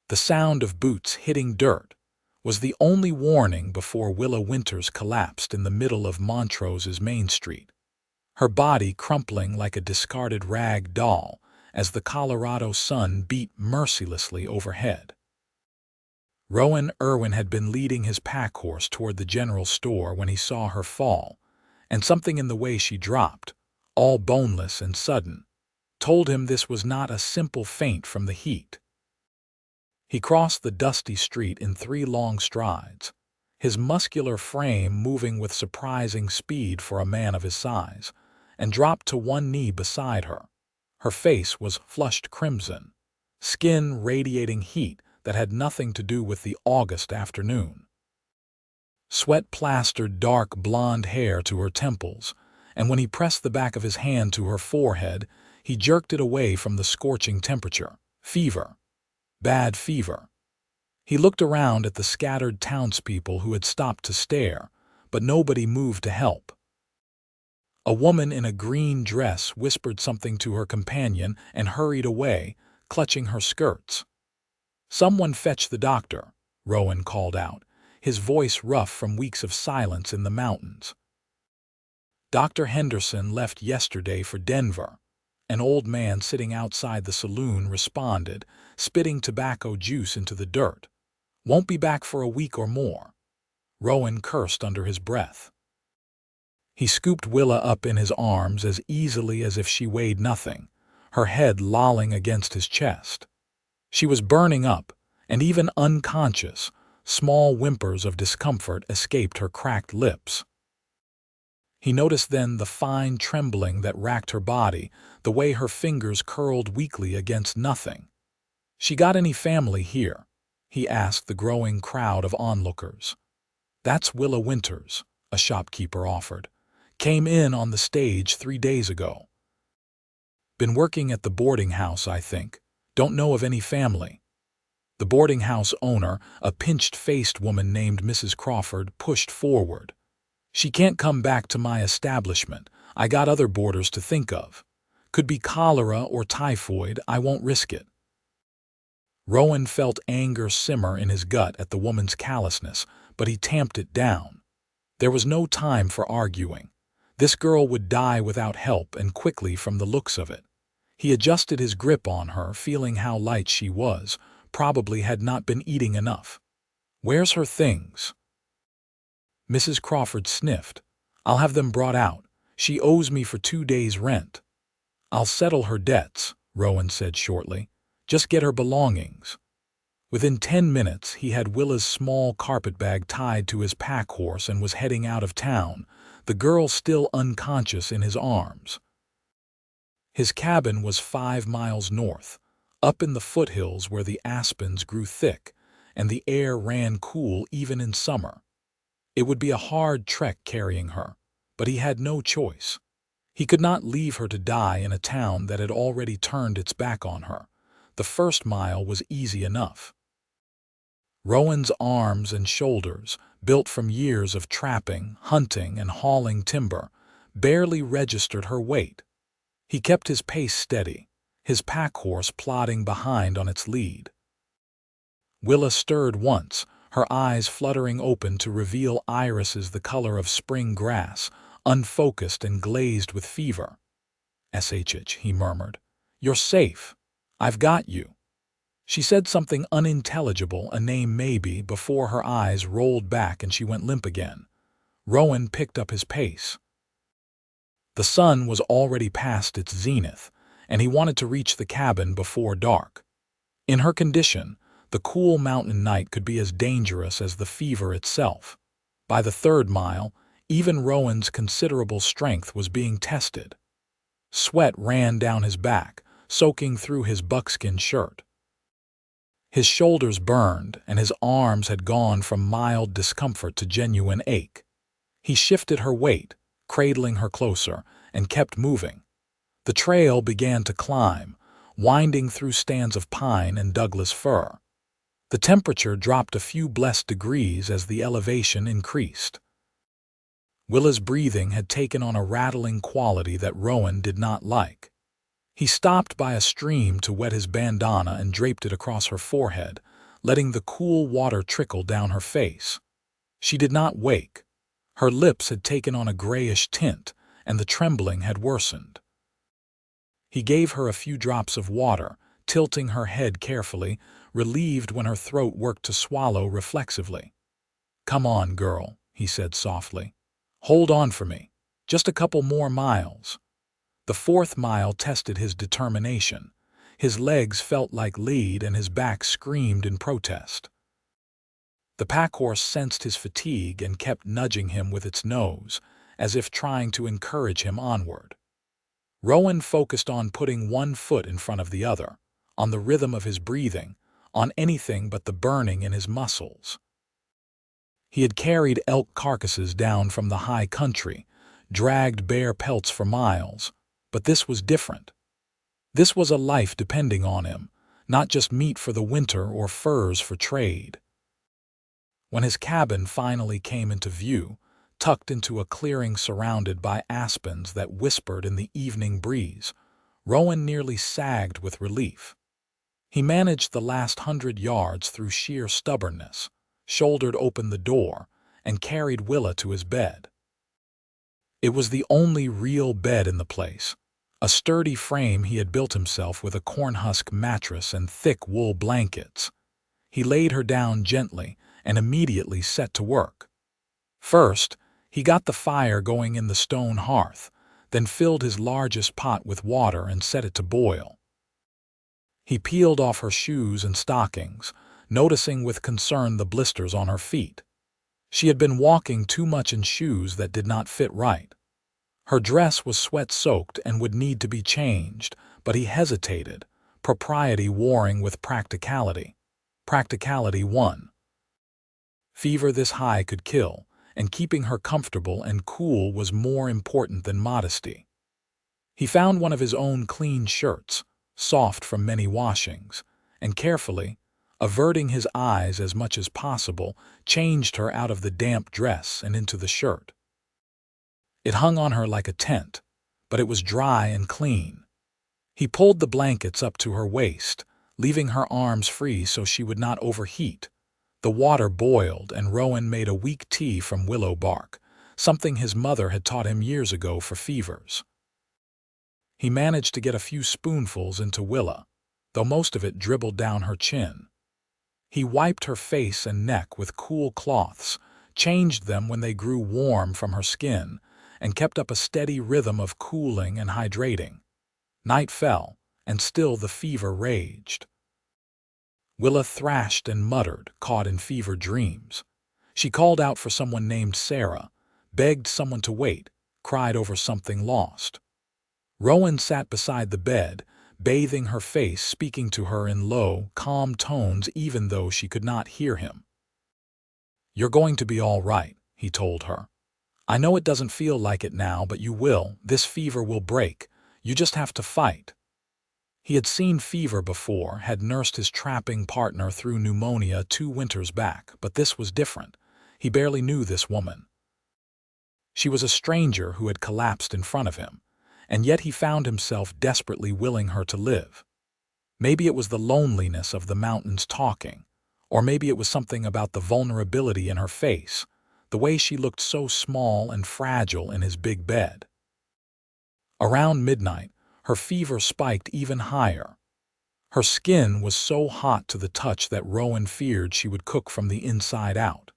The sound of boots hitting dirt was the only warning before Willa Winters collapsed in the middle of Montrose's Main Street, her body crumpling like a discarded rag doll as the Colorado sun beat mercilessly overhead. Rowan Irwin had been leading his pack horse toward the general store when he saw her fall, and something in the way she dropped, all boneless and sudden, told him this was not a simple faint from the heat. He crossed the dusty street in 3 long strides, his muscular frame moving with surprising speed for a man of his size, and dropped to one knee beside her. Her face was flushed crimson, skin radiating heat that had nothing to do with the August afternoon. Sweat plastered dark blonde hair to her temples, and when he pressed the back of his hand to her forehead, he jerked it away from the scorching temperature. Fever. Bad fever. He looked around at the scattered townspeople who had stopped to stare, but nobody moved to help. A woman in a green dress whispered something to her companion and hurried away, clutching her skirts. "Someone fetch the doctor," Rowan called out, his voice rough from weeks of silence in the mountains. "Dr. Henderson left yesterday for Denver," an old man sitting outside the saloon responded, spitting tobacco juice into the dirt. "Won't be back for a week or more." Rowan cursed under his breath. He scooped Willa up in his arms as easily as if she weighed nothing, her head lolling against his chest. She was burning up, and even unconscious, small whimpers of discomfort escaped her cracked lips. He noticed then the fine trembling that racked her body, the way her fingers curled weakly against nothing. "She got any family here?" he asked the growing crowd of onlookers. "That's Willa Winters," a shopkeeper offered. "Came in on the stage 3 days ago. Been working at the boarding house, I think. Don't know of any family." The boarding house owner, a pinched-faced woman named Mrs. Crawford, pushed forward. "She can't come back to my establishment. I got other boarders to think of. Could be cholera or typhoid. I won't risk it." Rowan felt anger simmer in his gut at the woman's callousness, but he tamped it down. There was no time for arguing. This girl would die without help, and quickly from the looks of it. He adjusted his grip on her, feeling how light she was, probably had not been eating enough. "Where's her things?" Mrs. Crawford sniffed. "I'll have them brought out. She owes me for 2 days' rent." "I'll settle her debts," Rowan said shortly. "Just get her belongings." Within 10 minutes, he had Willa's small carpetbag tied to his pack horse and was heading out of town, the girl still unconscious in his arms. His cabin was 5 miles north, up in the foothills where the aspens grew thick, and the air ran cool even in summer. It would be a hard trek carrying her, but he had no choice. He could not leave her to die in a town that had already turned its back on her. The first mile was easy enough. Rowan's arms and shoulders, built from years of trapping, hunting, and hauling timber, barely registered her weight. He kept his pace steady, his pack horse plodding behind on its lead. Willa stirred once, her eyes fluttering open to reveal irises the color of spring grass, unfocused and glazed with fever. "SHH," he murmured. "You're safe. I've got you." She said something unintelligible, a name maybe, before her eyes rolled back and she went limp again. Rowan picked up his pace. The sun was already past its zenith, and he wanted to reach the cabin before dark. In her condition, the cool mountain night could be as dangerous as the fever itself. By the 3rd mile, even Rowan's considerable strength was being tested. Sweat ran down his back, soaking through his buckskin shirt. His shoulders burned, and his arms had gone from mild discomfort to genuine ache. He shifted her weight, cradling her closer, and kept moving. The trail began to climb, winding through stands of pine and Douglas fir. The temperature dropped a few blessed degrees as the elevation increased. Willa's breathing had taken on a rattling quality that Rowan did not like. He stopped by a stream to wet his bandana and draped it across her forehead, letting the cool water trickle down her face. She did not wake. Her lips had taken on a grayish tint, and the trembling had worsened. He gave her a few drops of water, tilting her head carefully, relieved when her throat worked to swallow reflexively. "Come on, girl," he said softly. "Hold on for me. Just a couple more miles." The fourth mile tested his determination. His legs felt like lead and his back screamed in protest. The packhorse sensed his fatigue and kept nudging him with its nose, as if trying to encourage him onward. Rowan focused on putting one foot in front of the other, on the rhythm of his breathing, on anything but the burning in his muscles. He had carried elk carcasses down from the high country, dragged bear pelts for miles, but this was different. This was a life depending on him, not just meat for the winter or furs for trade. When his cabin finally came into view, tucked into a clearing surrounded by aspens that whispered in the evening breeze, Rowan nearly sagged with relief. He managed the last 100 yards through sheer stubbornness, shouldered open the door, and carried Willa to his bed. It was the only real bed in the place, a sturdy frame he had built himself with a cornhusk mattress and thick wool blankets. He laid her down gently and immediately set to work. First, he got the fire going in the stone hearth, then filled his largest pot with water and set it to boil. He peeled off her shoes and stockings, noticing with concern the blisters on her feet. She had been walking too much in shoes that did not fit right. Her dress was sweat-soaked and would need to be changed, but he hesitated, propriety warring with practicality. Practicality won. Fever this high could kill, and keeping her comfortable and cool was more important than modesty. He found one of his own clean shirts, soft from many washings, and carefully, averting his eyes as much as possible, changed her out of the damp dress and into the shirt. It hung on her like a tent, but it was dry and clean. He pulled the blankets up to her waist, leaving her arms free so she would not overheat. The water boiled, and Rowan made a weak tea from willow bark, something his mother had taught him years ago for fevers. He managed to get a few spoonfuls into Willa, though most of it dribbled down her chin. He wiped her face and neck with cool cloths, changed them when they grew warm from her skin, and kept up a steady rhythm of cooling and hydrating. Night fell, and still the fever raged. Willa thrashed and muttered, caught in fever dreams. She called out for someone named Sarah, begged someone to wait, cried over something lost. Rowan sat beside the bed, bathing her face, speaking to her in low, calm tones even though she could not hear him. "You're going to be all right," he told her. "I know it doesn't feel like it now, but you will. This fever will break. You just have to fight." He had seen fever before, had nursed his trapping partner through pneumonia 2 winters back, but this was different. He barely knew this woman. She was a stranger who had collapsed in front of him, and yet he found himself desperately willing her to live. Maybe it was the loneliness of the mountains talking, or maybe it was something about the vulnerability in her face, the way she looked so small and fragile in his big bed. Around midnight, her fever spiked even higher. Her skin was so hot to the touch that Rowan feared she would cook from the inside out.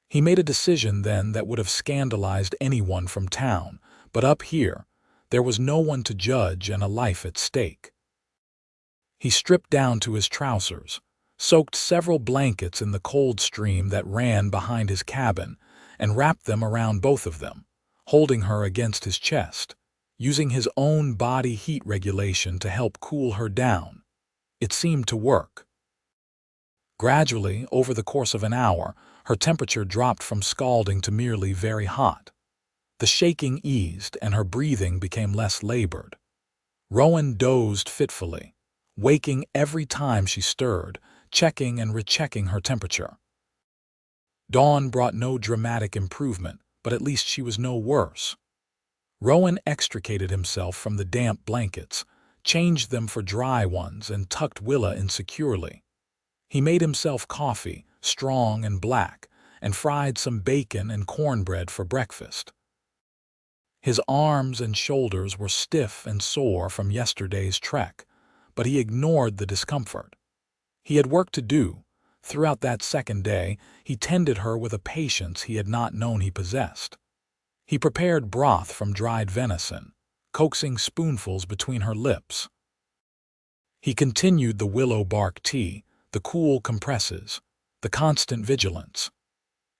He made a decision then that would have scandalized anyone from town, but up here, there was no one to judge and a life at stake. He stripped down to his trousers, soaked several blankets in the cold stream that ran behind his cabin, and wrapped them around both of them, holding her against his chest, using his own body heat regulation to help cool her down. It seemed to work. Gradually, over the course of an hour, her temperature dropped from scalding to merely very hot. The shaking eased and her breathing became less labored. Rowan dozed fitfully, waking every time she stirred, checking and rechecking her temperature. Dawn brought no dramatic improvement, but at least she was no worse. Rowan extricated himself from the damp blankets, changed them for dry ones, and tucked Willa in securely. He made himself coffee, strong and black, and fried some bacon and cornbread for breakfast. His arms and shoulders were stiff and sore from yesterday's trek, but he ignored the discomfort. He had work to do. Throughout that second day, he tended her with a patience he had not known he possessed. He prepared broth from dried venison, coaxing spoonfuls between her lips. He continued the willow bark tea, the cool compresses, the constant vigilance.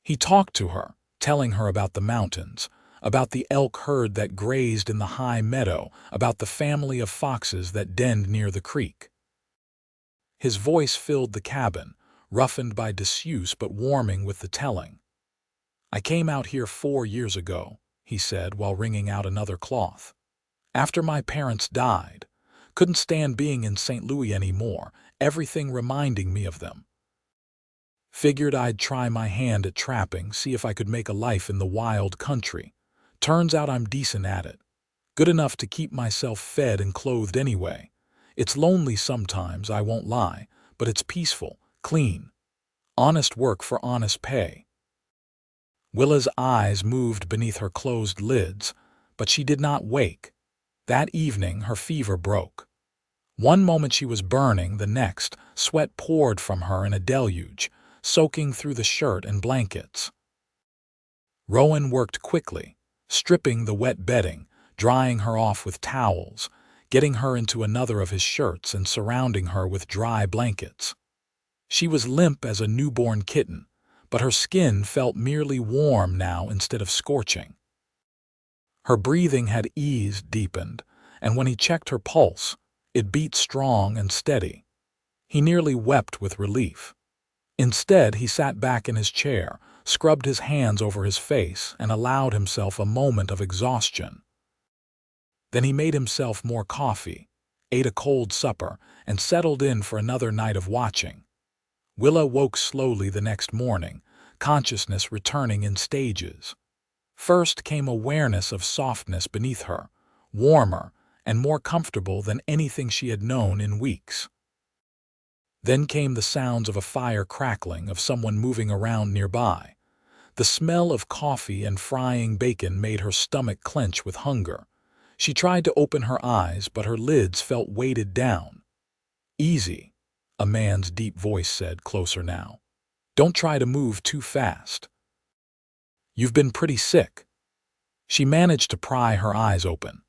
He talked to her, telling her about the mountains, about the elk herd that grazed in the high meadow, about the family of foxes that denned near the creek. His voice filled the cabin, roughened by disuse but warming with the telling. "I came out here 4 years ago," he said while wringing out another cloth. "After my parents died. Couldn't stand being in St. Louis anymore, everything reminding me of them. Figured I'd try my hand at trapping, see if I could make a life in the wild country. Turns out I'm decent at it. Good enough to keep myself fed and clothed anyway. It's lonely sometimes, I won't lie, but it's peaceful, clean. Honest work for honest pay." Willa's eyes moved beneath her closed lids, but she did not wake. That evening her fever broke. One moment she was burning, the next, sweat poured from her in a deluge, soaking through the shirt and blankets. Rowan worked quickly, stripping the wet bedding, drying her off with towels, getting her into another of his shirts and surrounding her with dry blankets. She was limp as a newborn kitten, but her skin felt merely warm now instead of scorching. Her breathing had eased, deepened, and when he checked her pulse, it beat strong and steady. He nearly wept with relief. Instead, he sat back in his chair, scrubbed his hands over his face, and allowed himself a moment of exhaustion. Then he made himself more coffee, ate a cold supper, and settled in for another night of watching. Willa woke slowly the next morning, consciousness returning in stages. First came awareness of softness beneath her, warmer and more comfortable than anything she had known in weeks. Then came the sounds of a fire crackling, of someone moving around nearby. The smell of coffee and frying bacon made her stomach clench with hunger. She tried to open her eyes, but her lids felt weighted down. "Easy," a man's deep voice said, closer now. "Don't try to move too fast. You've been pretty sick." She managed to pry her eyes open.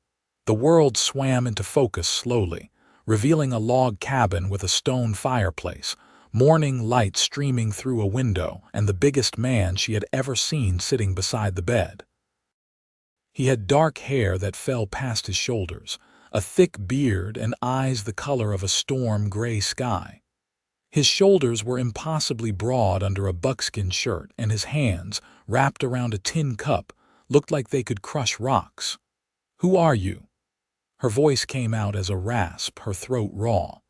The world swam into focus slowly, revealing a log cabin with a stone fireplace, morning light streaming through a window, and the biggest man she had ever seen sitting beside the bed. He had dark hair that fell past his shoulders, a thick beard, and eyes the color of a storm-gray sky. His shoulders were impossibly broad under a buckskin shirt, and his hands, wrapped around a tin cup, looked like they could crush rocks. "Who are you?" Her voice came out as a rasp, her throat raw.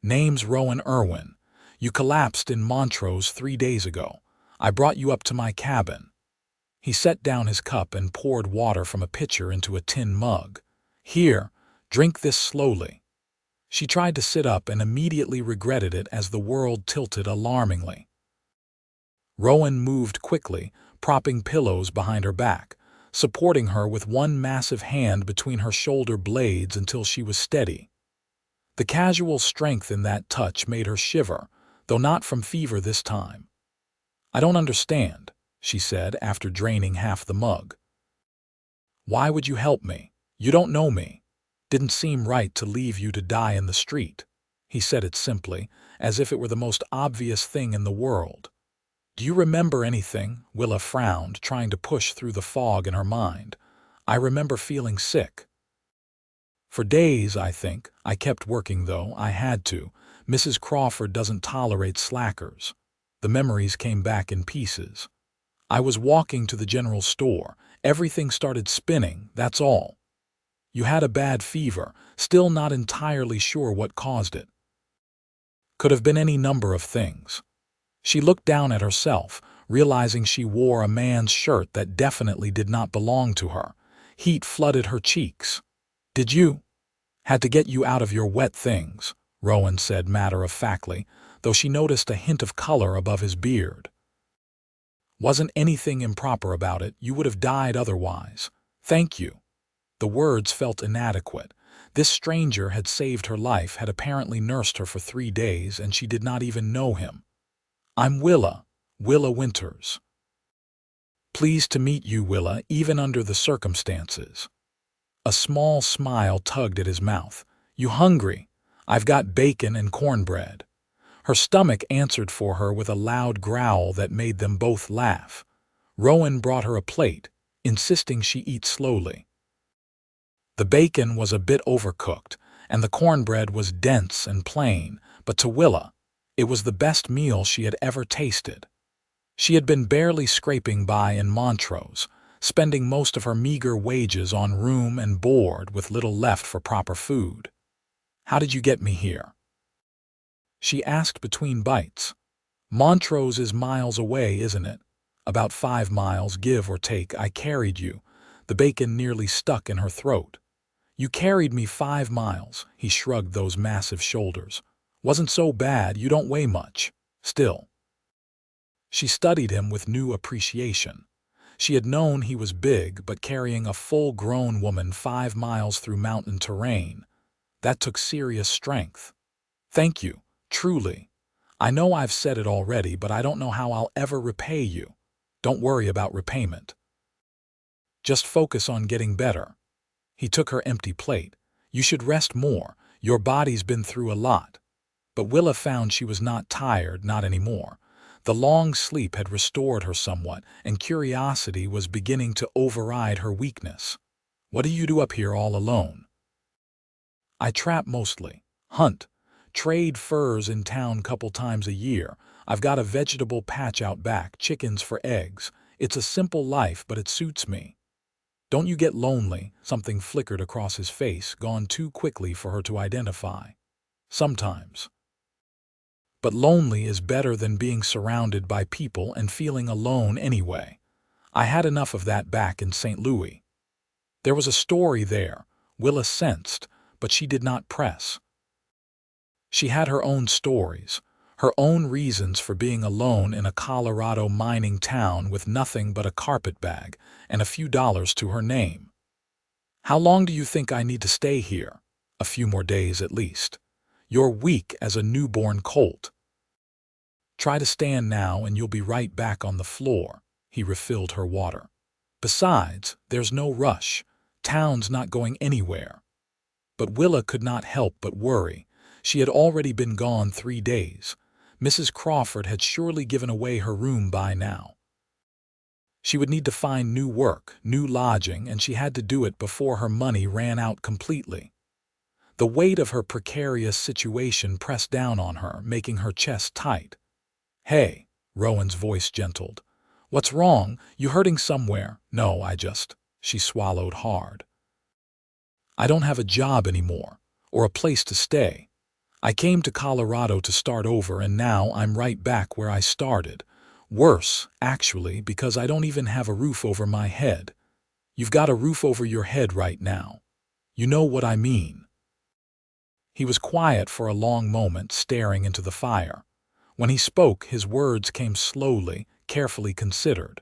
"Name's Rowan Irwin. You collapsed in Montrose 3 days ago. I brought you up to my cabin." He set down his cup and poured water from a pitcher into a tin mug. "Here, drink this slowly." She tried to sit up and immediately regretted it as the world tilted alarmingly. Rowan moved quickly, propping pillows behind her back, supporting her with one massive hand between her shoulder blades until she was steady. The casual strength in that touch made her shiver, though not from fever this time. "I don't understand," she said after draining half the mug. "Why would you help me? You don't know me. Didn't seem right to leave you to die in the street." He said it simply, as if it were the most obvious thing in the world. "Do you remember anything?" Willa frowned, trying to push through the fog in her mind. "I remember feeling sick. For days, I think. I kept working, though. I had to. Mrs. Crawford doesn't tolerate slackers." The memories came back in pieces. "I was walking to the general store. Everything started spinning, that's all. You had a bad fever, still not entirely sure what caused it. Could have been any number of things." She looked down at herself, realizing she wore a man's shirt that definitely did not belong to her. Heat flooded her cheeks. "Did you?" "Had to get you out of your wet things," Rowan said matter-of-factly, though she noticed a hint of color above his beard. "Wasn't anything improper about it. You would have died otherwise. Thank you." The words felt inadequate. This stranger had saved her life, had apparently nursed her for 3 days, and she did not even know him. "I'm Willa Winters." "Pleased to meet you, Willa, even under the circumstances." A small smile tugged at his mouth. "You hungry? I've got bacon and cornbread." Her stomach answered for her with a loud growl that made them both laugh. Rowan brought her a plate, insisting she eat slowly. The bacon was a bit overcooked, and the cornbread was dense and plain, but to Willa, it was the best meal she had ever tasted. She had been barely scraping by in Montrose, spending most of her meager wages on room and board with little left for proper food. "How did you get me here?" she asked between bites. "Montrose is miles away, isn't it?" "About 5 miles, give or take. I carried you." The bacon nearly stuck in her throat. "You carried me 5 miles." He shrugged those massive shoulders. "Wasn't so bad. You don't weigh much. Still." She studied him with new appreciation. She had known he was big, but carrying a full-grown woman 5 miles through mountain terrain, that took serious strength. "Thank you, truly. I know I've said it already, but I don't know how I'll ever repay you." "Don't worry about repayment. Just focus on getting better." He took her empty plate. "You should rest more. Your body's been through a lot." But Willa found she was not tired, not anymore. The long sleep had restored her somewhat, and curiosity was beginning to override her weakness. "What do you do up here all alone?" "I trap mostly. Hunt. Trade furs in town couple times a year. I've got a vegetable patch out back, chickens for eggs. It's a simple life, but it suits me." "Don't you get lonely?" Something flickered across his face, gone too quickly for her to identify. "Sometimes. But lonely is better than being surrounded by people and feeling alone anyway. I had enough of that back in St. Louis." There was a story there, Willa sensed, but she did not press. She had her own stories, her own reasons for being alone in a Colorado mining town with nothing but a carpetbag and a few dollars to her name. "How long do you think I need to stay here?" "A few more days at least." "You're weak as a newborn colt." "Try to stand now and you'll be right back on the floor." He refilled her water. "Besides, there's no rush. Town's not going anywhere." But Willa could not help but worry. She had already been gone 3 days. Mrs. Crawford had surely given away her room by now. She would need to find new work, new lodging, and she had to do it before her money ran out completely. The weight of her precarious situation pressed down on her, making her chest tight. "Hey," Rowan's voice gentled. "What's wrong? You hurting somewhere?" "No, I just—" She swallowed hard. "I don't have a job anymore, or a place to stay. I came to Colorado to start over, and now I'm right back where I started. Worse, actually, because I don't even have a roof over my head." "You've got a roof over your head right now. You know what I mean." He was quiet for a long moment, staring into the fire. When he spoke, his words came slowly, carefully considered.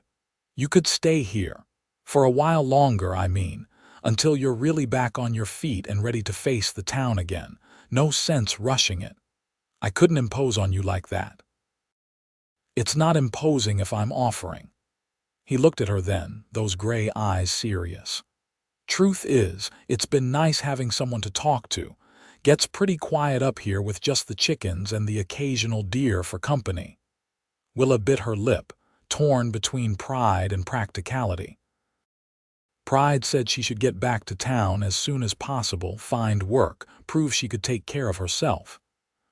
"You could stay here. For a while longer, I mean, until you're really back on your feet and ready to face the town again. No sense rushing it. I couldn't impose on you like that." "It's not imposing if I'm offering." He looked at her then, those gray eyes serious. "Truth is, it's been nice having someone to talk to. Gets pretty quiet up here with just the chickens and the occasional deer for company." Willa bit her lip, torn between pride and practicality. Pride said she should get back to town as soon as possible, find work, prove she could take care of herself.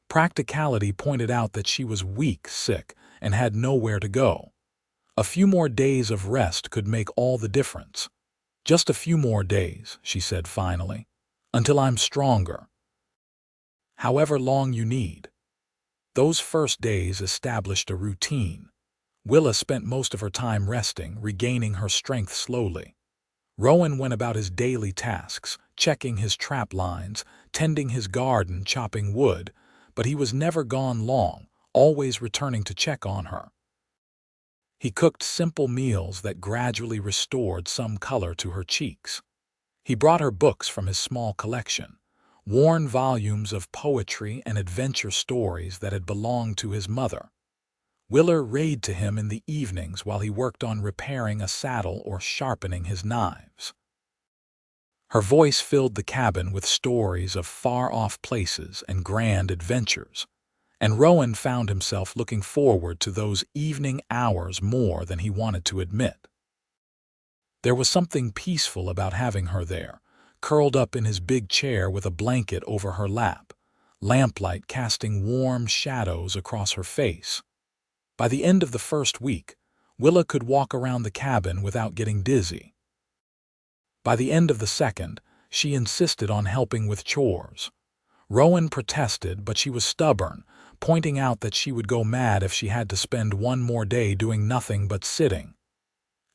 Practicality pointed out that she was weak, sick, and had nowhere to go. A few more days of rest could make all the difference. "Just a few more days," she said finally, "until I'm stronger. However long you need." Those first days established a routine. Willa spent most of her time resting, regaining her strength slowly. Rowan went about his daily tasks, checking his trap lines, tending his garden, chopping wood, but he was never gone long, always returning to check on her. He cooked simple meals that gradually restored some color to her cheeks. He brought her books from his small collection, worn volumes of poetry and adventure stories that had belonged to his mother. Willa read to him in the evenings while he worked on repairing a saddle or sharpening his knives. Her voice filled the cabin with stories of far-off places and grand adventures, and Rowan found himself looking forward to those evening hours more than he wanted to admit. There was something peaceful about having her there, curled up in his big chair with a blanket over her lap, lamplight casting warm shadows across her face. By the end of the first week, Willa could walk around the cabin without getting dizzy. By the end of the second, she insisted on helping with chores. Rowan protested, but she was stubborn, pointing out that she would go mad if she had to spend one more day doing nothing but sitting.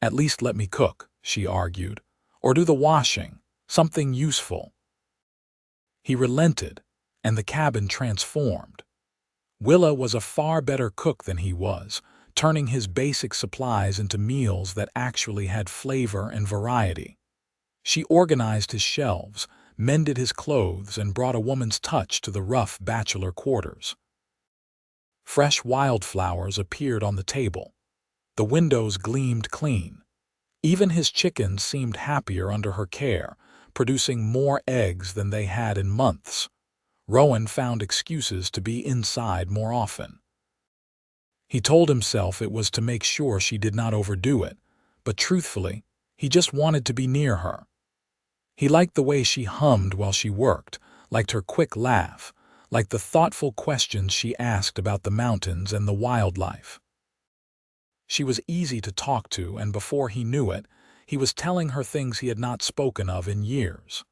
"At least let me cook," she argued, "or do the washing, something useful." He relented, and the cabin transformed. Willa was a far better cook than he was, turning his basic supplies into meals that actually had flavor and variety. She organized his shelves, mended his clothes, and brought a woman's touch to the rough bachelor quarters. Fresh wildflowers appeared on the table. The windows gleamed clean. Even his chickens seemed happier under her care, producing more eggs than they had in months. Rowan found excuses to be inside more often. He told himself it was to make sure she did not overdo it, but truthfully, he just wanted to be near her. He liked the way she hummed while she worked, liked her quick laugh, liked the thoughtful questions she asked about the mountains and the wildlife. She was easy to talk to, and before he knew it, he was telling her things he had not spoken of in years.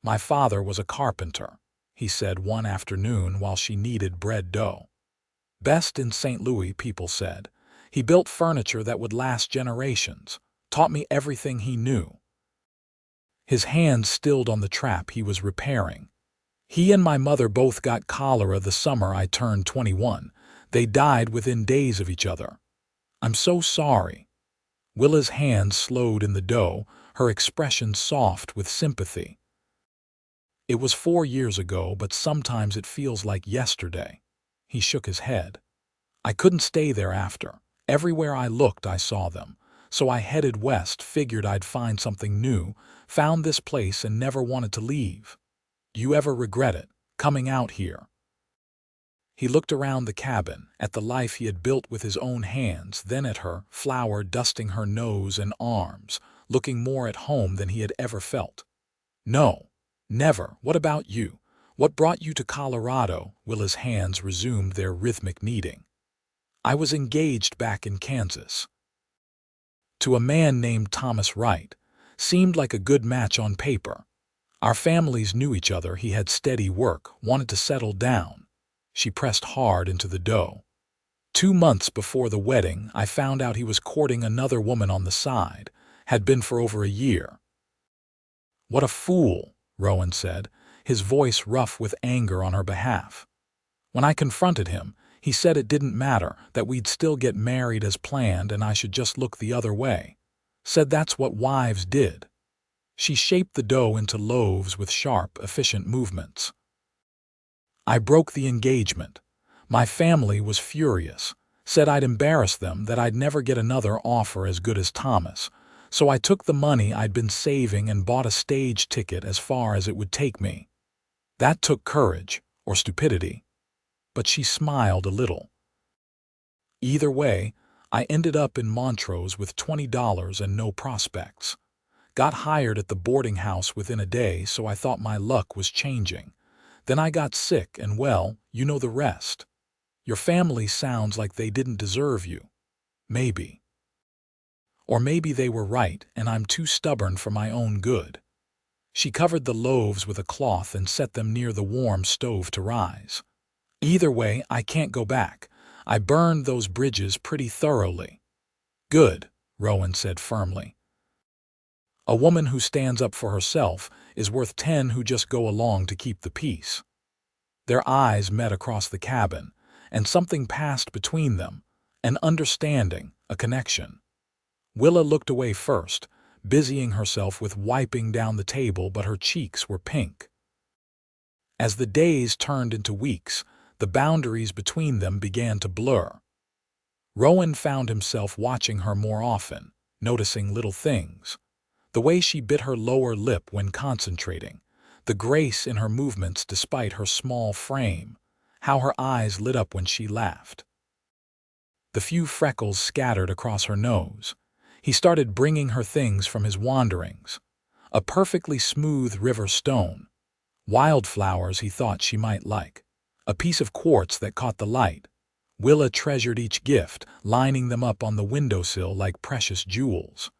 "My father was a carpenter," he said one afternoon while she kneaded bread dough. "Best in St. Louis," people said. "He built furniture that would last generations, taught me everything he knew." His hands stilled on the trap he was repairing. "He and my mother both got cholera the summer I turned 21. They died within days of each other. I'm so sorry." Willa's hands slowed in the dough, her expression soft with sympathy. "It was 4 years ago, but sometimes it feels like yesterday." He shook his head. "I couldn't stay there after. Everywhere I looked I saw them. So I headed west, figured I'd find something new, found this place and never wanted to leave. Do you ever regret it, coming out here?" He looked around the cabin, at the life he had built with his own hands, then at her, flour dusting her nose and arms, looking more at home than he had ever felt. "No, never. What about you? What brought you to Colorado?" Willa's hands resumed their rhythmic kneading. "I was engaged back in Kansas. To a man named Thomas Wright. Seemed like a good match on paper. Our families knew each other, he had steady work, wanted to settle down." She pressed hard into the dough. 2 months before the wedding, I found out he was courting another woman on the side, had been for over a year." "What a fool," Rowan said, his voice rough with anger on her behalf. "When I confronted him, he said it didn't matter, that we'd still get married as planned and I should just look the other way. Said that's what wives did." She shaped the dough into loaves with sharp, efficient movements. "I broke the engagement. My family was furious, said I'd embarrass them, that I'd never get another offer as good as Thomas. So I took the money I'd been saving and bought a stage ticket as far as it would take me. That took courage, or stupidity." But she smiled a little. "Either way, I ended up in Montrose with $20 and no prospects. Got hired at the boarding house within a day, so I thought my luck was changing. Then I got sick and, well, you know the rest. Your family sounds like they didn't deserve you. Maybe. Or maybe they were right and I'm too stubborn for my own good." She covered the loaves with a cloth and set them near the warm stove to rise. "Either way, I can't go back. I burned those bridges pretty thoroughly." "Good," Rowan said firmly. "A woman who stands up for herself is worth 10 who just go along to keep the peace." Their eyes met across the cabin, and something passed between them, an understanding, a connection. Willa looked away first, busying herself with wiping down the table, but her cheeks were pink. As the days turned into weeks, the boundaries between them began to blur. Rowan found himself watching her more often, noticing little things. The way she bit her lower lip when concentrating, the grace in her movements despite her small frame, how her eyes lit up when she laughed. The few freckles scattered across her nose. He started bringing her things from his wanderings. A perfectly smooth river stone, wildflowers he thought she might like, a piece of quartz that caught the light. Willa treasured each gift, lining them up on the windowsill like precious jewels.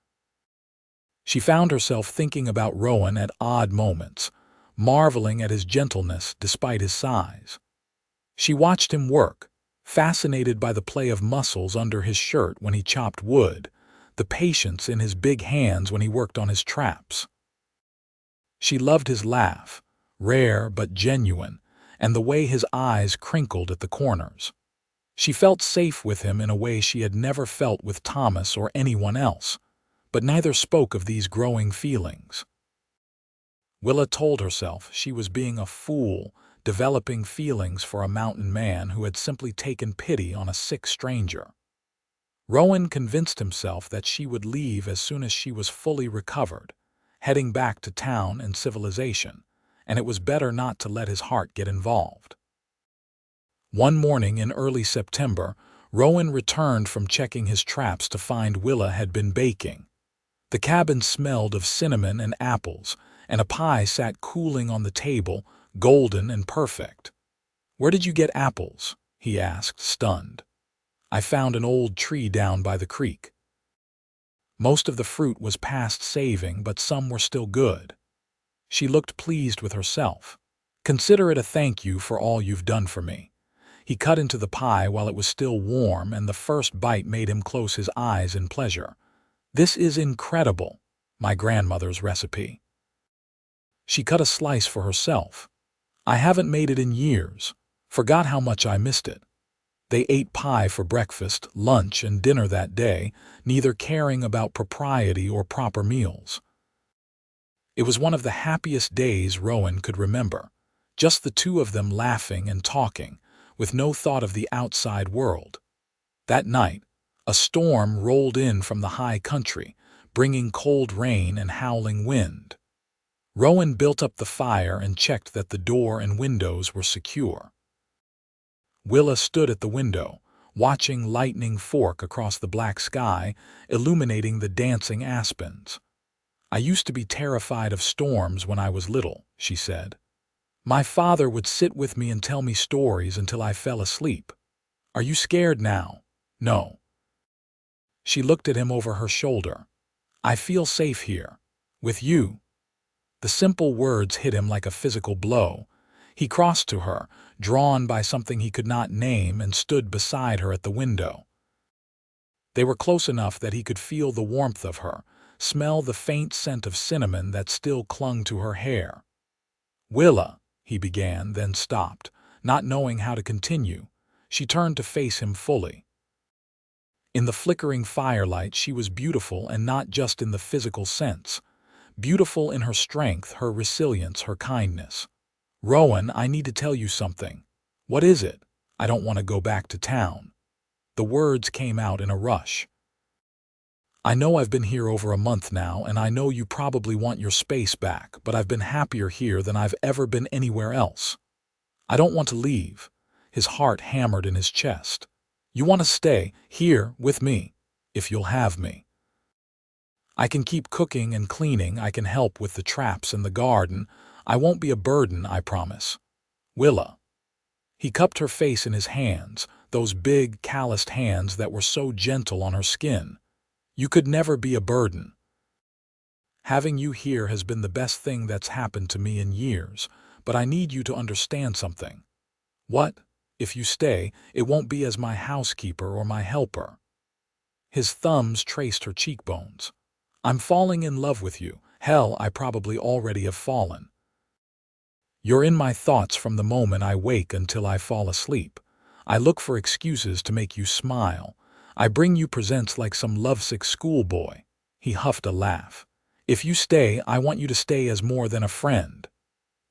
She found herself thinking about Rowan at odd moments, marveling at his gentleness despite his size. She watched him work, fascinated by the play of muscles under his shirt when he chopped wood, the patience in his big hands when he worked on his traps. She loved his laugh, rare but genuine, and the way his eyes crinkled at the corners. She felt safe with him in a way she had never felt with Thomas or anyone else, but neither spoke of these growing feelings. Willa told herself she was being a fool, developing feelings for a mountain man who had simply taken pity on a sick stranger. Rowan convinced himself that she would leave as soon as she was fully recovered, heading back to town and civilization, and it was better not to let his heart get involved. One morning in early September, Rowan returned from checking his traps to find Willa had been baking. The cabin smelled of cinnamon and apples, and a pie sat cooling on the table, golden and perfect. "Where did you get apples?" he asked, stunned. "I found an old tree down by the creek." Most of the fruit was past saving, but some were still good. She looked pleased with herself. "Consider it a thank you for all you've done for me." He cut into the pie while it was still warm, and the first bite made him close his eyes in pleasure. "This is incredible, my grandmother's recipe." She cut a slice for herself. "I haven't made it in years. Forgot how much I missed it." They ate pie for breakfast, lunch, and dinner that day, neither caring about propriety or proper meals. It was one of the happiest days Rowan could remember, just the two of them laughing and talking, with no thought of the outside world. That night, a storm rolled in from the high country, bringing cold rain and howling wind. Rowan built up the fire and checked that the door and windows were secure. Willa stood at the window, watching lightning fork across the black sky, illuminating the dancing aspens. "I used to be terrified of storms when I was little," she said. "My father would sit with me and tell me stories until I fell asleep. Are you scared now?" "No." She looked at him over her shoulder. "I feel safe here. With you." The simple words hit him like a physical blow. He crossed to her, drawn by something he could not name, and stood beside her at the window. They were close enough that he could feel the warmth of her, smell the faint scent of cinnamon that still clung to her hair. "Willa," he began, then stopped, not knowing how to continue. She turned to face him fully. In the flickering firelight, she was beautiful, and not just in the physical sense. Beautiful in her strength, her resilience, her kindness. "Rowan, I need to tell you something." "What is it?" "I don't want to go back to town." The words came out in a rush. "I know I've been here over a month now, and I know you probably want your space back, but I've been happier here than I've ever been anywhere else. I don't want to leave." His heart hammered in his chest. "You want to stay here with me, if you'll have me. I can keep cooking and cleaning, I can help with the traps and the garden. I won't be a burden, I promise." "Willa." He cupped her face in his hands, those big, calloused hands that were so gentle on her skin. "You could never be a burden. Having you here has been the best thing that's happened to me in years, but I need you to understand something." "What?" "If you stay, it won't be as my housekeeper or my helper." His thumbs traced her cheekbones. "I'm falling in love with you. Hell, I probably already have fallen. You're in my thoughts from the moment I wake until I fall asleep. I look for excuses to make you smile. I bring you presents like some lovesick schoolboy." He huffed a laugh. "If you stay, I want you to stay as more than a friend."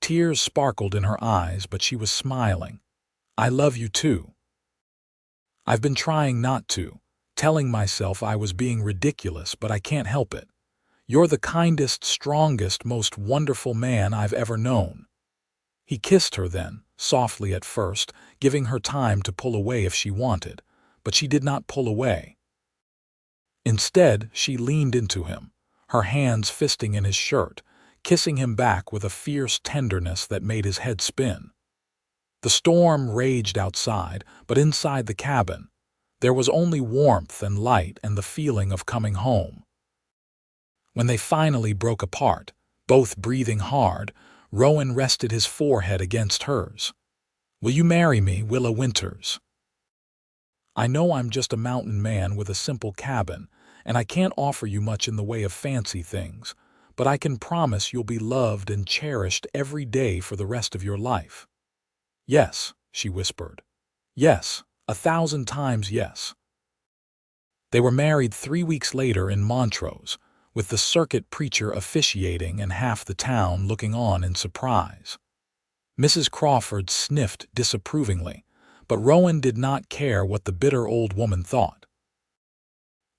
Tears sparkled in her eyes, but she was smiling. "I love you too. I've been trying not to, telling myself I was being ridiculous, but I can't help it. You're the kindest, strongest, most wonderful man I've ever known." He kissed her then, softly at first, giving her time to pull away if she wanted, but she did not pull away. Instead, she leaned into him, her hands fisting in his shirt, kissing him back with a fierce tenderness that made his head spin. The storm raged outside, but inside the cabin, there was only warmth and light and the feeling of coming home. When they finally broke apart, both breathing hard, Rowan rested his forehead against hers. "Will you marry me, Willa Winters? I know I'm just a mountain man with a simple cabin, and I can't offer you much in the way of fancy things, but I can promise you'll be loved and cherished every day for the rest of your life." "Yes," she whispered. "Yes, 1,000 times yes." They were married 3 weeks later in Montrose, with the circuit preacher officiating and half the town looking on in surprise. Mrs. Crawford sniffed disapprovingly, but Rowan did not care what the bitter old woman thought.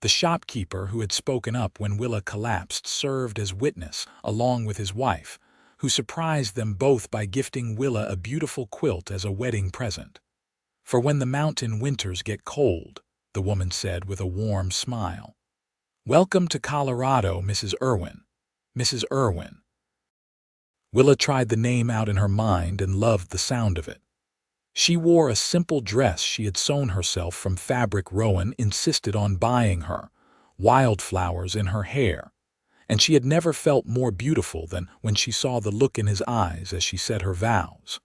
The shopkeeper who had spoken up when Willa collapsed served as witness, along with his wife, who surprised them both by gifting Willa a beautiful quilt as a wedding present. "For when the mountain winters get cold," the woman said with a warm smile. "Welcome to Colorado, Mrs. Irwin. Mrs. Irwin." Willa tried the name out in her mind and loved the sound of it. She wore a simple dress she had sewn herself from fabric Rowan insisted on buying her, wildflowers in her hair, and she had never felt more beautiful than when she saw the look in his eyes as she said her vows.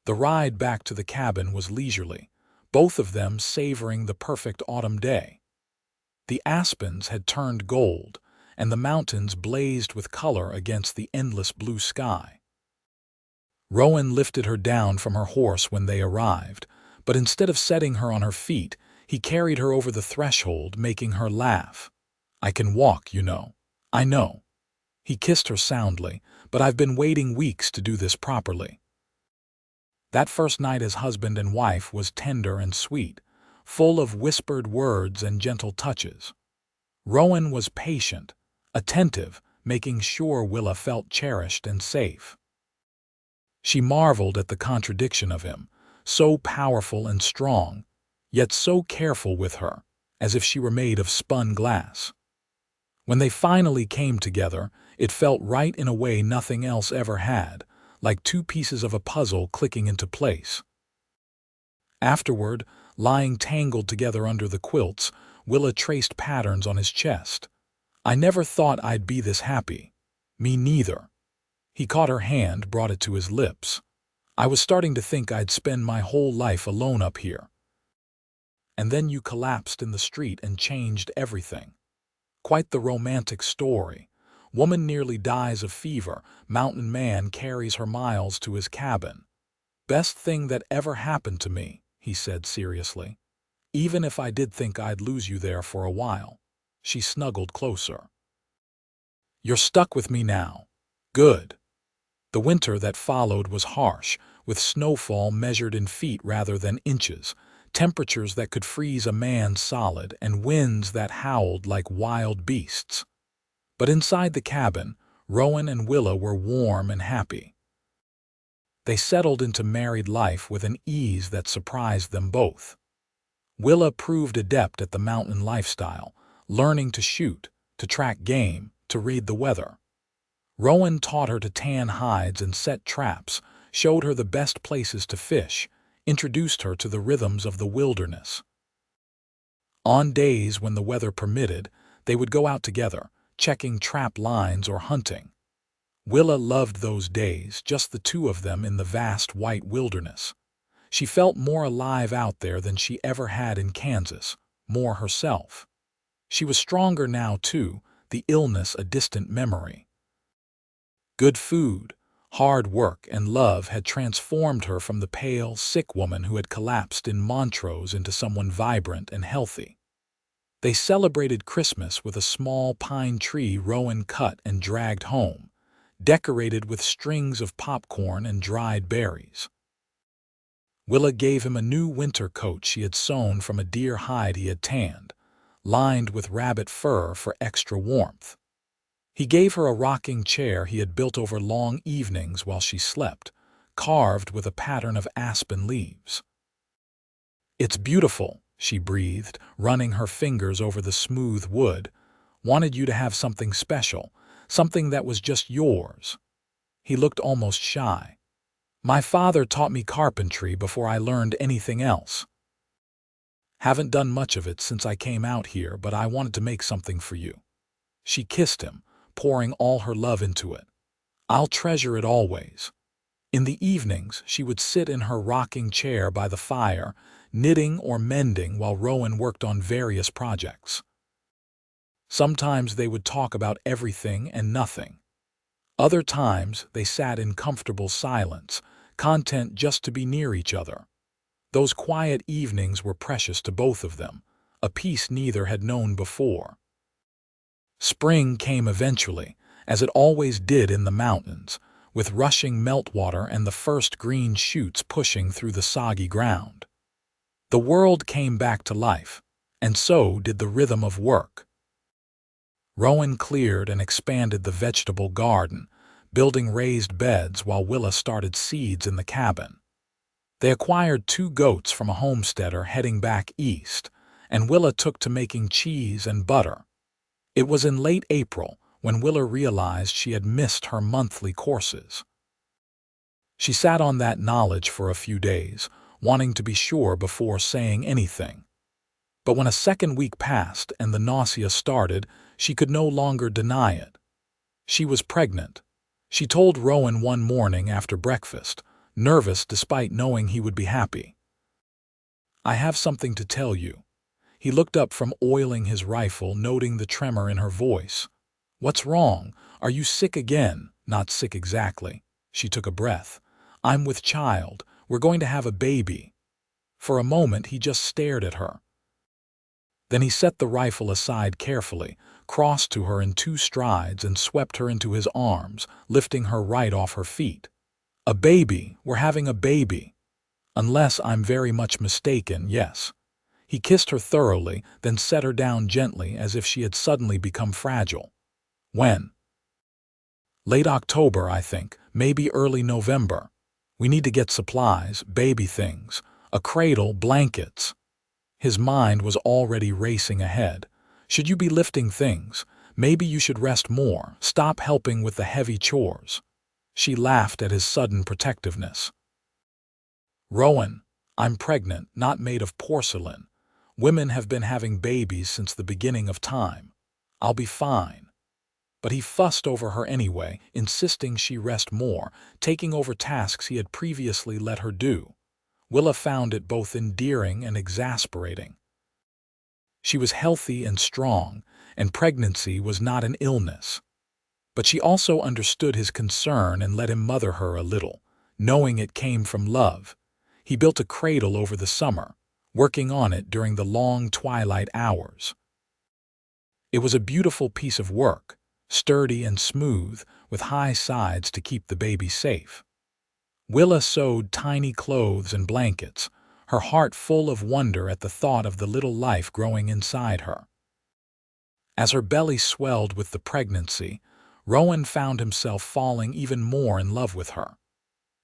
The ride back to the cabin was leisurely, both of them savoring the perfect autumn day. The aspens had turned gold, and the mountains blazed with color against the endless blue sky. Rowan lifted her down from her horse when they arrived, but instead of setting her on her feet, he carried her over the threshold, making her laugh. "I can walk, you know." "I know." He kissed her soundly, "but I've been waiting weeks to do this properly." That first night as husband and wife was tender and sweet, full of whispered words and gentle touches. Rowan was patient, attentive, making sure Willa felt cherished and safe. She marveled at the contradiction of him, so powerful and strong, yet so careful with her, as if she were made of spun glass. When they finally came together, it felt right in a way nothing else ever had, like two pieces of a puzzle clicking into place. Afterward, lying tangled together under the quilts, Willa traced patterns on his chest. "I never thought I'd be this happy." "Me neither." He caught her hand, brought it to his lips. "I was starting to think I'd spend my whole life alone up here. And then you collapsed in the street and changed everything." Quite the romantic story. Woman nearly dies of fever, mountain man carries her miles to his cabin. "Best thing that ever happened to me," he said seriously. "Even if I did think I'd lose you there for a while." She snuggled closer. "You're stuck with me now." "Good." The winter that followed was harsh, with snowfall measured in feet rather than inches, temperatures that could freeze a man solid, and winds that howled like wild beasts. But inside the cabin, Rowan and Willa were warm and happy. They settled into married life with an ease that surprised them both. Willa proved adept at the mountain lifestyle, learning to shoot, to track game, to read the weather. Rowan taught her to tan hides and set traps, showed her the best places to fish, introduced her to the rhythms of the wilderness. On days when the weather permitted, they would go out together, checking trap lines or hunting. Willa loved those days, just the two of them in the vast white wilderness. She felt more alive out there than she ever had in Kansas, more herself. She was stronger now, too, the illness a distant memory. Good food, Hard work and love had transformed her from the pale, sick woman who had collapsed in Montrose into someone vibrant and healthy. They celebrated Christmas with a small pine tree Rowan cut and dragged home, decorated with strings of popcorn and dried berries. Willa gave him a new winter coat she had sewn from a deer hide he had tanned, lined with rabbit fur for extra warmth. He gave her a rocking chair he had built over long evenings while she slept, carved with a pattern of aspen leaves. "It's beautiful," she breathed, running her fingers over the smooth wood. "Wanted you to have something special, something that was just yours." He looked almost shy. "My father taught me carpentry before I learned anything else. Haven't done much of it since I came out here, but I wanted to make something for you." She kissed him, pouring all her love into it. "I'll treasure it always." In the evenings, she would sit in her rocking chair by the fire, knitting or mending while Rowan worked on various projects. Sometimes they would talk about everything and nothing. Other times, they sat in comfortable silence, content just to be near each other. Those quiet evenings were precious to both of them, a peace neither had known before. Spring came eventually, as it always did in the mountains, with rushing meltwater and the first green shoots pushing through the soggy ground. The world came back to life, and so did the rhythm of work. Rowan cleared and expanded the vegetable garden, building raised beds while Willa started seeds in the cabin. They acquired 2 goats from a homesteader heading back east, and Willa took to making cheese and butter. It was in late April when Willa realized she had missed her monthly courses. She sat on that knowledge for a few days, wanting to be sure before saying anything. But when a second week passed and the nausea started, she could no longer deny it. She was pregnant. She told Rowan one morning after breakfast, nervous despite knowing he would be happy. "I have something to tell you." He looked up from oiling his rifle, noting the tremor in her voice. "What's wrong? Are you sick again?" "Not sick exactly." She took a breath. "I'm with child. We're going to have a baby." For a moment he just stared at her. Then he set the rifle aside carefully, crossed to her in 2 strides and swept her into his arms, lifting her right off her feet. "A baby. We're having a baby. Unless I'm very much mistaken, yes." He kissed her thoroughly, then set her down gently as if she had suddenly become fragile. "When?" "Late October, I think, maybe early November. We need to get supplies, baby things, a cradle, blankets." His mind was already racing ahead. "Should you be lifting things? Maybe you should rest more, stop helping with the heavy chores." She laughed at his sudden protectiveness. "Rowan, I'm pregnant, not made of porcelain. Women have been having babies since the beginning of time. I'll be fine." But he fussed over her anyway, insisting she rest more, taking over tasks he had previously let her do. Willa found it both endearing and exasperating. She was healthy and strong, and pregnancy was not an illness. But she also understood his concern and let him mother her a little, knowing it came from love. He built a cradle over the summer, working on it during the long twilight hours. It was a beautiful piece of work, sturdy and smooth, with high sides to keep the baby safe. Willa sewed tiny clothes and blankets, her heart full of wonder at the thought of the little life growing inside her. As her belly swelled with the pregnancy, Rowan found himself falling even more in love with her.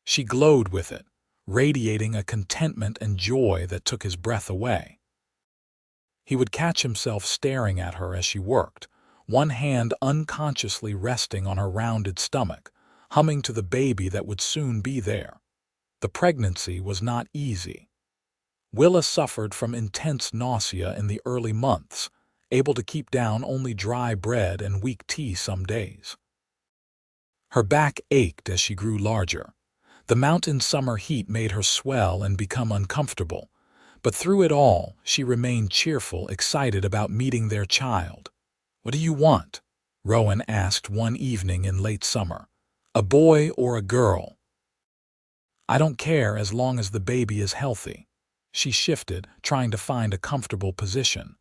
She glowed with it, radiating a contentment and joy that took his breath away. He would catch himself staring at her as she worked, one hand unconsciously resting on her rounded stomach, humming to the baby that would soon be there. The pregnancy was not easy. Willa suffered from intense nausea in the early months, able to keep down only dry bread and weak tea some days. Her back ached as she grew larger. The mountain summer heat made her swell and become uncomfortable, but through it all, she remained cheerful, excited about meeting their child. "What do you want?" Rowan asked one evening in late summer. A boy or a girl? I don't care as long as the baby is healthy. She shifted, trying to find a comfortable position.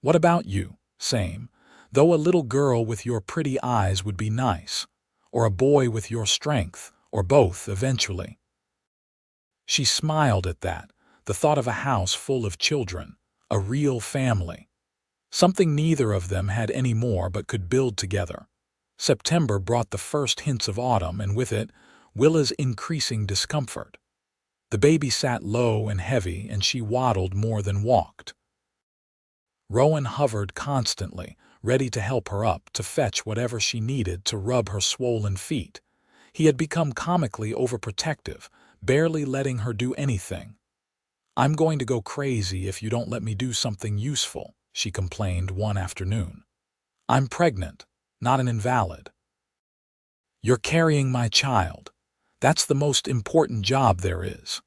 What about you? Same. Though a little girl with your pretty eyes would be nice. Or a boy with your strength, or both eventually. She smiled at that, the thought of a house full of children, a real family. Something neither of them had any more but could build together. September brought the first hints of autumn, and with it, Willa's increasing discomfort. The baby sat low and heavy, and she waddled more than walked. Rowan hovered constantly, ready to help her up, to fetch whatever she needed to rub her swollen feet. He had become comically overprotective, barely letting her do anything. "I'm going to go crazy if you don't let me do something useful," she complained one afternoon. "I'm pregnant, not an invalid." "You're carrying my child. That's the most important job there is."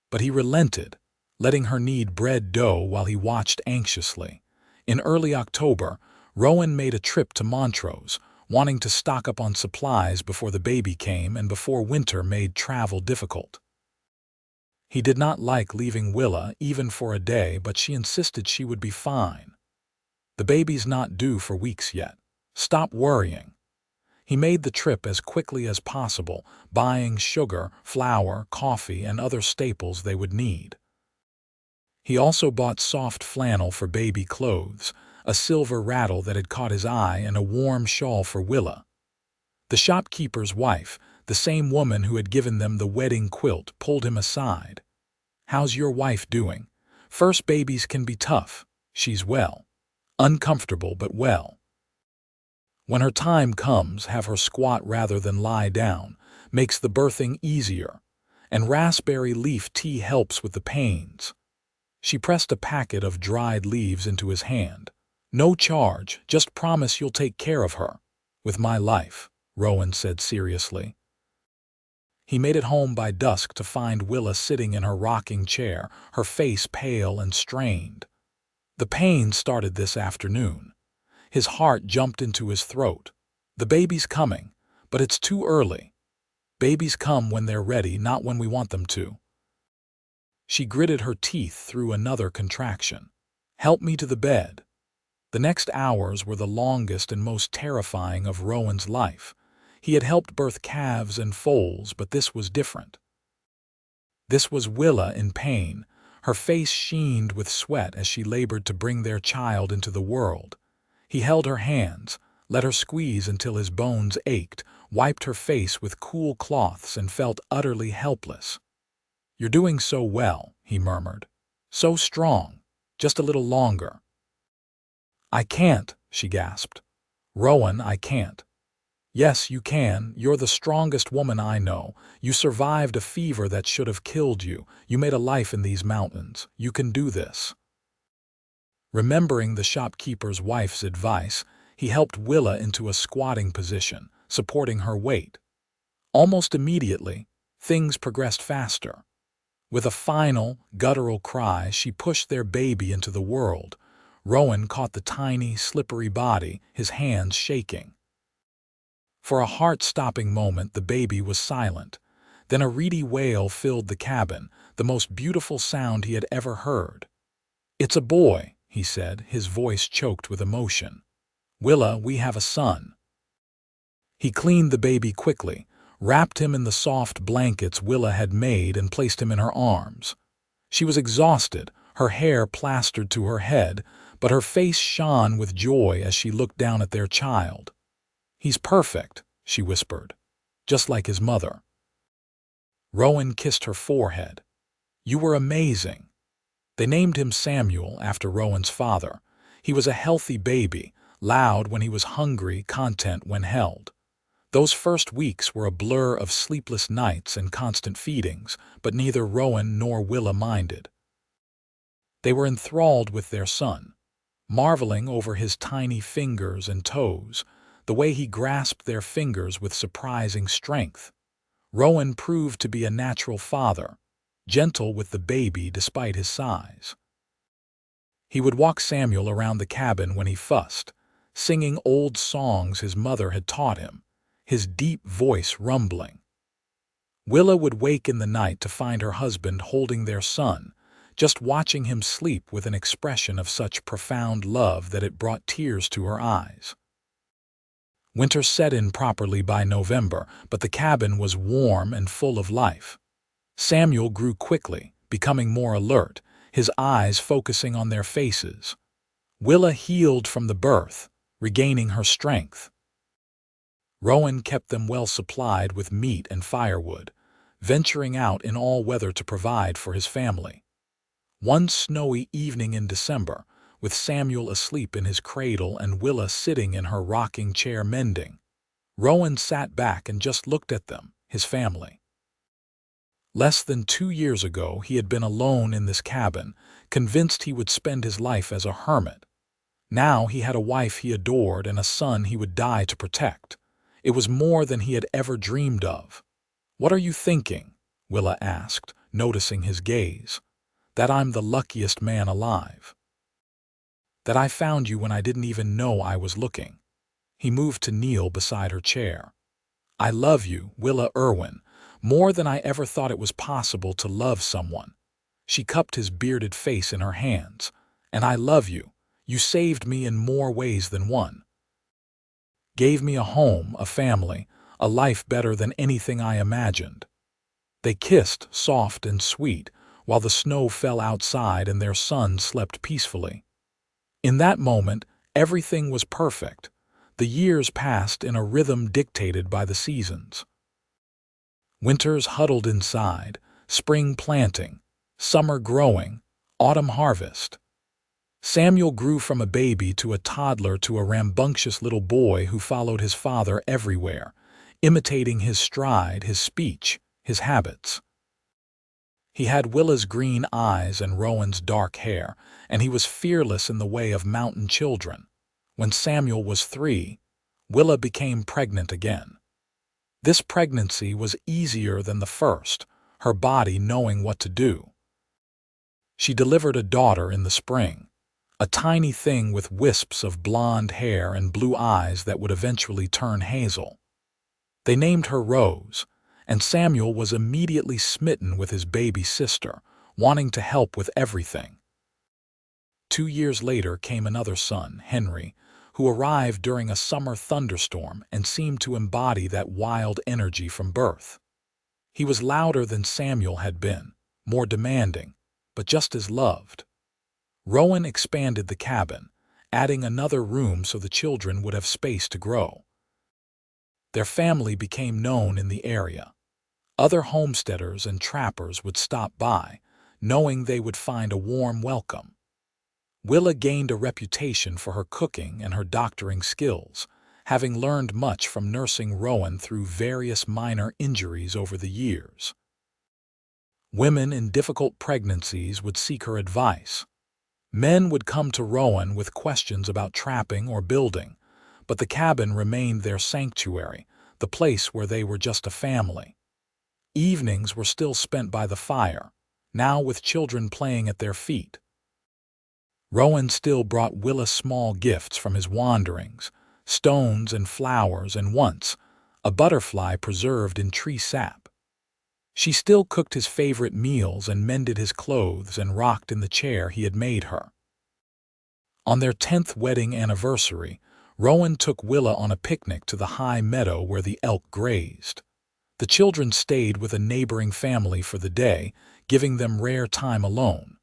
But he relented, letting her knead bread dough while he watched anxiously. In early October, Rowan made a trip to Montrose, wanting to stock up on supplies before the baby came and before winter made travel difficult. He did not like leaving Willa even for a day, but she insisted she would be fine. "The baby's not due for weeks yet. Stop worrying." He made the trip as quickly as possible, buying sugar, flour, coffee, and other staples they would need. He also bought soft flannel for baby clothes, a silver rattle that had caught his eye, and a warm shawl for Willa. The shopkeeper's wife, the same woman who had given them the wedding quilt, pulled him aside. "How's your wife doing? First babies can be tough." "She's well. Uncomfortable, but well. When her time comes, have her squat rather than lie down, makes the birthing easier, and raspberry leaf tea helps with the pains." She pressed a packet of dried leaves into his hand. "No charge, just promise you'll take care of her." "With my life," Rowan said seriously. He made it home by dusk to find Willa sitting in her rocking chair, her face pale and strained. "The pain started this afternoon." His heart jumped into his throat. "The baby's coming, but it's too early. Babies come when they're ready, not when we want them to." She gritted her teeth through another contraction. "Help me to the bed." The next hours were the longest and most terrifying of Rowan's life. He had helped birth calves and foals, but this was different. This was Willa in pain, her face sheened with sweat as she labored to bring their child into the world. He held her hands, let her squeeze until his bones ached, wiped her face with cool cloths, and felt utterly helpless. "You're doing so well," he murmured. "So strong. Just a little longer." "I can't," she gasped. "Rowan, I can't." "Yes, you can. You're the strongest woman I know. You survived a fever that should have killed you. You made a life in these mountains. You can do this." Remembering the shopkeeper's wife's advice, he helped Willa into a squatting position, supporting her weight. Almost immediately, things progressed faster. With a final, guttural cry, she pushed their baby into the world. Rowan caught the tiny, slippery body, his hands shaking. For a heart-stopping moment, the baby was silent. Then a reedy wail filled the cabin, the most beautiful sound he had ever heard. "It's a boy," he said, his voice choked with emotion. "Willa, we have a son." He cleaned the baby quickly, wrapped him in the soft blankets Willa had made, and placed him in her arms. She was exhausted, her hair plastered to her head, but her face shone with joy as she looked down at their child. "He's perfect," she whispered, "just like his mother." Rowan kissed her forehead. "You were amazing." They named him Samuel after Rowan's father. He was a healthy baby, loud when he was hungry, content when held. Those first weeks were a blur of sleepless nights and constant feedings, but neither Rowan nor Willa minded. They were enthralled with their son, marveling over his tiny fingers and toes, the way he grasped their fingers with surprising strength. Rowan proved to be a natural father, gentle with the baby despite his size. He would walk Samuel around the cabin when he fussed, singing old songs his mother had taught him. his deep voice rumbling. Willa would wake in the night to find her husband holding their son, just watching him sleep with an expression of such profound love that it brought tears to her eyes. Winter set in properly by November, but the cabin was warm and full of life. Samuel grew quickly, becoming more alert, his eyes focusing on their faces. Willa healed from the birth, regaining her strength. Rowan kept them well supplied with meat and firewood, venturing out in all weather to provide for his family. One snowy evening in December, with Samuel asleep in his cradle and Willa sitting in her rocking chair mending, Rowan sat back and just looked at them, his family. Less than 2 years ago, he had been alone in this cabin, convinced he would spend his life as a hermit. Now he had a wife he adored and a son he would die to protect. It was more than he had ever dreamed of. "What are you thinking?" Willa asked, noticing his gaze. "That I'm the luckiest man alive. That I found you when I didn't even know I was looking." He moved to kneel beside her chair. "I love you, Willa Irwin, more than I ever thought it was possible to love someone." She cupped his bearded face in her hands. "And I love you. You saved me in more ways than one. Gave me a home, a family, a life better than anything I imagined." They kissed, soft and sweet, while the snow fell outside and their son slept peacefully. In that moment, everything was perfect. The years passed in a rhythm dictated by the seasons. Winters huddled inside, spring planting, summer growing, autumn harvest. Samuel grew from a baby to a toddler to a rambunctious little boy who followed his father everywhere, imitating his stride, his speech, his habits. He had Willa's green eyes and Rowan's dark hair, and he was fearless in the way of mountain children. When Samuel was 3, Willa became pregnant again. This pregnancy was easier than the first, her body knowing what to do. She delivered a daughter in the spring, a tiny thing with wisps of blonde hair and blue eyes that would eventually turn hazel. They named her Rose, and Samuel was immediately smitten with his baby sister, wanting to help with everything. 2 years later came another son, Henry, who arrived during a summer thunderstorm and seemed to embody that wild energy from birth. He was louder than Samuel had been, more demanding, but just as loved. Rowan expanded the cabin, adding another room so the children would have space to grow. Their family became known in the area. Other homesteaders and trappers would stop by, knowing they would find a warm welcome. Willa gained a reputation for her cooking and her doctoring skills, having learned much from nursing Rowan through various minor injuries over the years. Women in difficult pregnancies would seek her advice. Men would come to Rowan with questions about trapping or building, but the cabin remained their sanctuary, the place where they were just a family. Evenings were still spent by the fire, now with children playing at their feet. Rowan still brought Willa small gifts from his wanderings, stones and flowers, and once, a butterfly preserved in tree sap. She still cooked his favorite meals and mended his clothes and rocked in the chair he had made her. On their 10th wedding anniversary, Rowan took Willa on a picnic to the high meadow where the elk grazed. The children stayed with a neighboring family for the day, giving them rare time alone.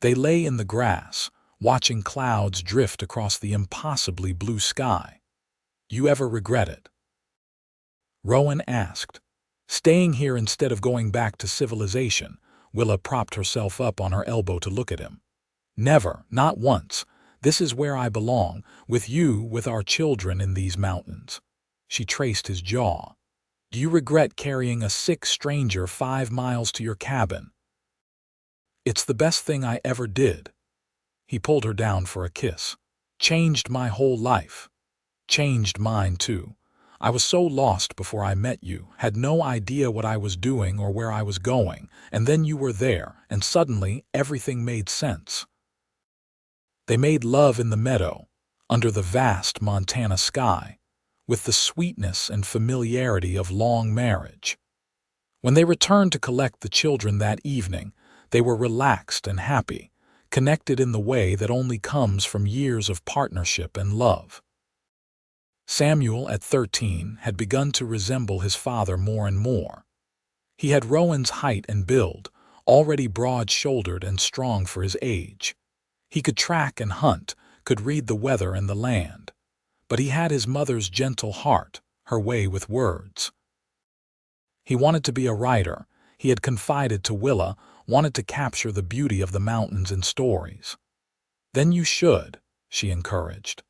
They lay in the grass, watching clouds drift across the impossibly blue sky. "You ever regret it?" Rowan asked. Staying here instead of going back to civilization, Willa propped herself up on her elbow to look at him. "Never, not once. This is where I belong, with you, with our children in these mountains." She traced his jaw. "Do you regret carrying a sick stranger 5 miles to your cabin?" "It's the best thing I ever did." He pulled her down for a kiss. "Changed my whole life." "Changed mine too. I was so lost before I met you, had no idea what I was doing or where I was going, and then you were there, and suddenly everything made sense." They made love in the meadow, under the vast Montana sky, with the sweetness and familiarity of long marriage. When they returned to collect the children that evening, they were relaxed and happy, connected in the way that only comes from years of partnership and love. Samuel, at 13, had begun to resemble his father more and more. He had Rowan's height and build, already broad-shouldered and strong for his age. He could track and hunt, could read the weather and the land. But he had his mother's gentle heart, her way with words. He wanted to be a writer. He had confided to Willa, wanted to capture the beauty of the mountains in stories. "Then you should," she encouraged.